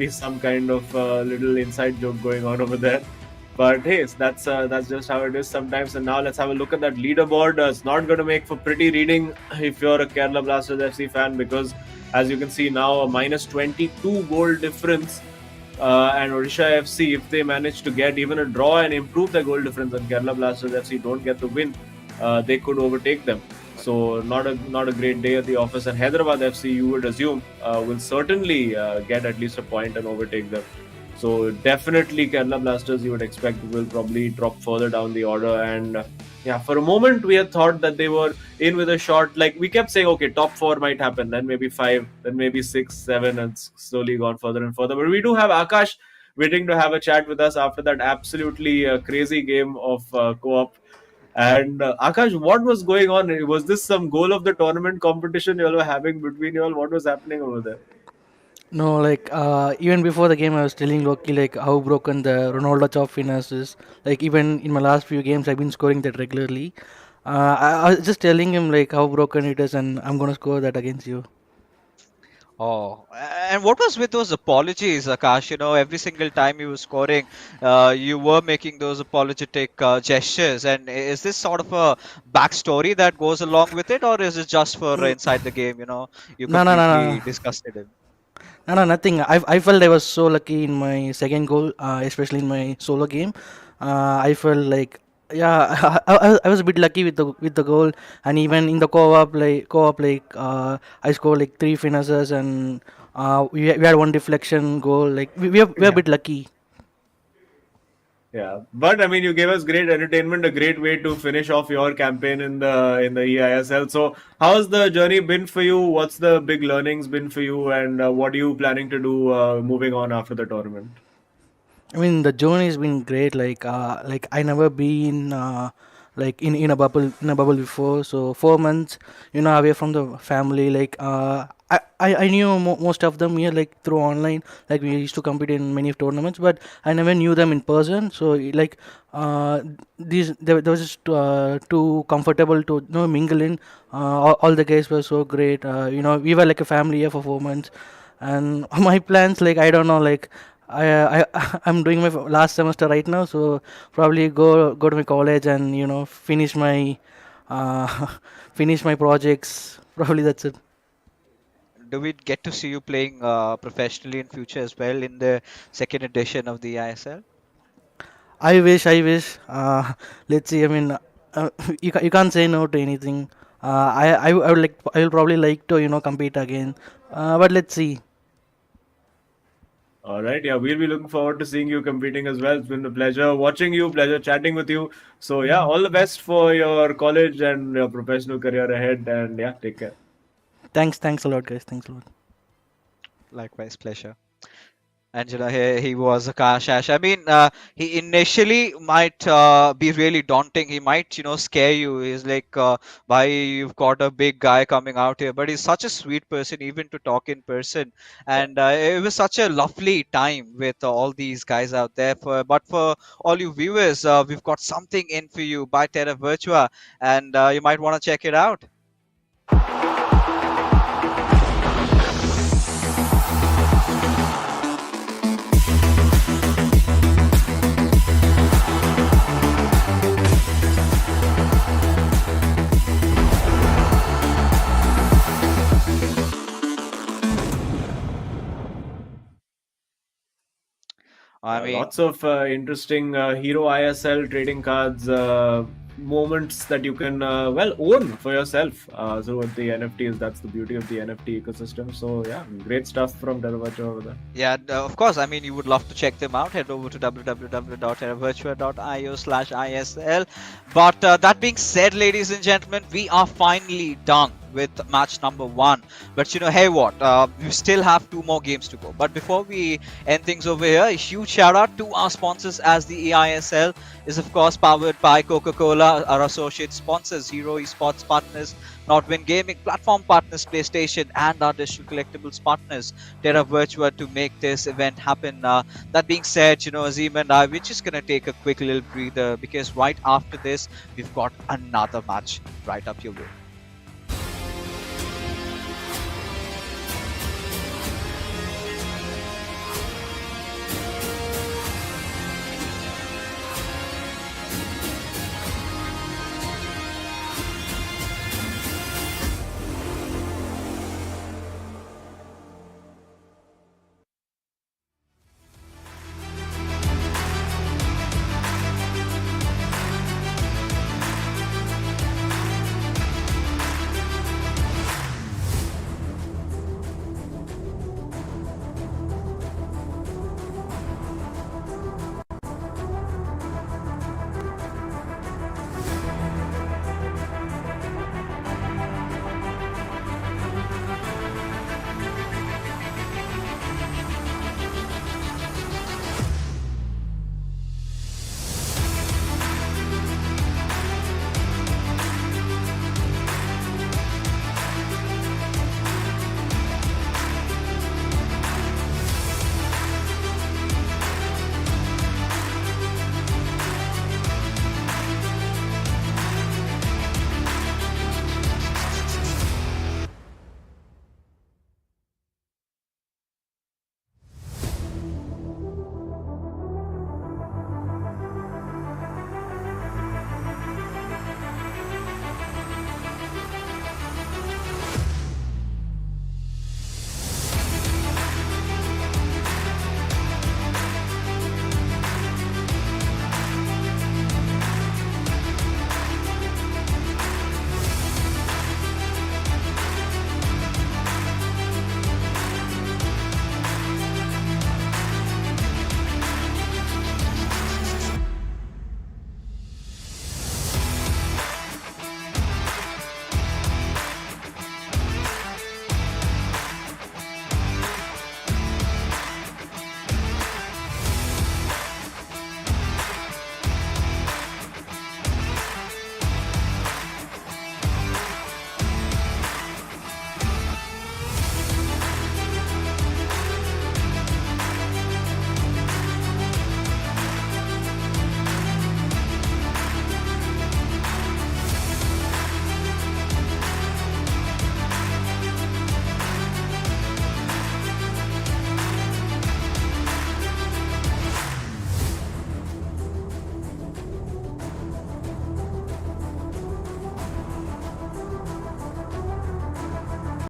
some kind of little inside joke going on over there. But hey, that's just how it is sometimes. And now let's have a look at that leaderboard. It's not going to make for pretty reading if you're a Kerala Blasters FC fan, because as you can see now, a minus 22 goal difference. And Odisha FC, if they manage to get even a draw and improve their goal difference, and Kerala Blasters FC don't get the win, they could overtake them. So not a great day at the office. And Hyderabad FC, you would assume, will certainly get at least a point and overtake them. So definitely Kerala Blasters, you would expect, will probably drop further down the order. And yeah, for a moment we had thought that they were in with a shot. Like we kept saying, okay, top four might happen, then maybe five, then maybe 6, 7, and slowly gone further and further. But we do have Akash waiting to have a chat with us after that absolutely crazy game of co-op. And Akash, what was going on? Was this some goal of the tournament competition you all were having between you all? What was happening over there? No, like even before the game, I was telling Loki like how broken the Ronaldo chop fitness is. Like even in my last few games, I've been scoring that regularly. I was just telling him like how broken it is, and I'm gonna score that against you. Oh, and what was with those apologies, Akash? Every single time you were scoring, you were making those apologetic gestures. And is this sort of a backstory that goes along with it, or is it just for inside the game? You No, no, no, completely no. disgusted him. No, nothing. I felt I was so lucky in my second goal, especially in my solo game. I felt like yeah, I was a bit lucky with the goal, and even in the co-op, I scored like three finishes, and we had one deflection goal. Like we're a Yeah. bit lucky. Yeah, but I mean, you gave us great entertainment, a great way to finish off your campaign in the eISL. So, how's the journey been for you? What's the big learnings been for you, and what are you planning to do moving on after the tournament? I mean, the journey has been great. Like I never been like in a bubble before. So 4 months, away from the family. Like I knew most of them here like through online. Like we used to compete in many tournaments, but I never knew them in person. So like these they was just too comfortable to mingle in. All the guys were so great. We were like a family here for 4 months, and my plans like I don't know like I'm doing my last semester right now, so probably go to my college and finish my uh, finish my projects. Probably that's it. Do we get to see you playing professionally in future as well in the second edition of the ISL? I wish. Let's see. I mean, you can't say no to anything. I would like I will probably like to compete again, but let's see. All right, yeah, we'll be looking forward to seeing you competing as well. It's been a pleasure watching you, pleasure chatting with you. So, yeah, all the best for your college and your professional career ahead. And yeah, take care. Thanks a lot, guys. Thanks a lot. Likewise, pleasure. And he was Akash Ash. I mean, he initially might be really daunting. He might, scare you. He's like, why you've got a big guy coming out here? But he's such a sweet person, even to talk in person. Yeah. And it was such a lovely time with all these guys out there. But for all you viewers, we've got something in for you by Terra Virtua, and you might want to check it out. I mean, Lots of interesting Hero ISL trading cards moments that you can own for yourself through the NFTs. That's the beauty of the NFT ecosystem. So yeah, great stuff from Delavacha over there. yeah, of course. I mean, you would love to check them out. Head over to www.terravirtua.io/ISL. But that being said, ladies and gentlemen, we are finally done with match number 1. But hey, what? We still have 2 more games to go. But before we end things over here, a huge shout out to our sponsors, as the eISL is of course powered by Coca-Cola, our associate sponsors, Hero Esports partners, Nordwind Gaming platform partners, PlayStation, and our digital collectibles partners, Terra Virtua, to make this event happen. That being said, Azim and I, we're just gonna take a quick little breather, because right after this, we've got another match right up your way.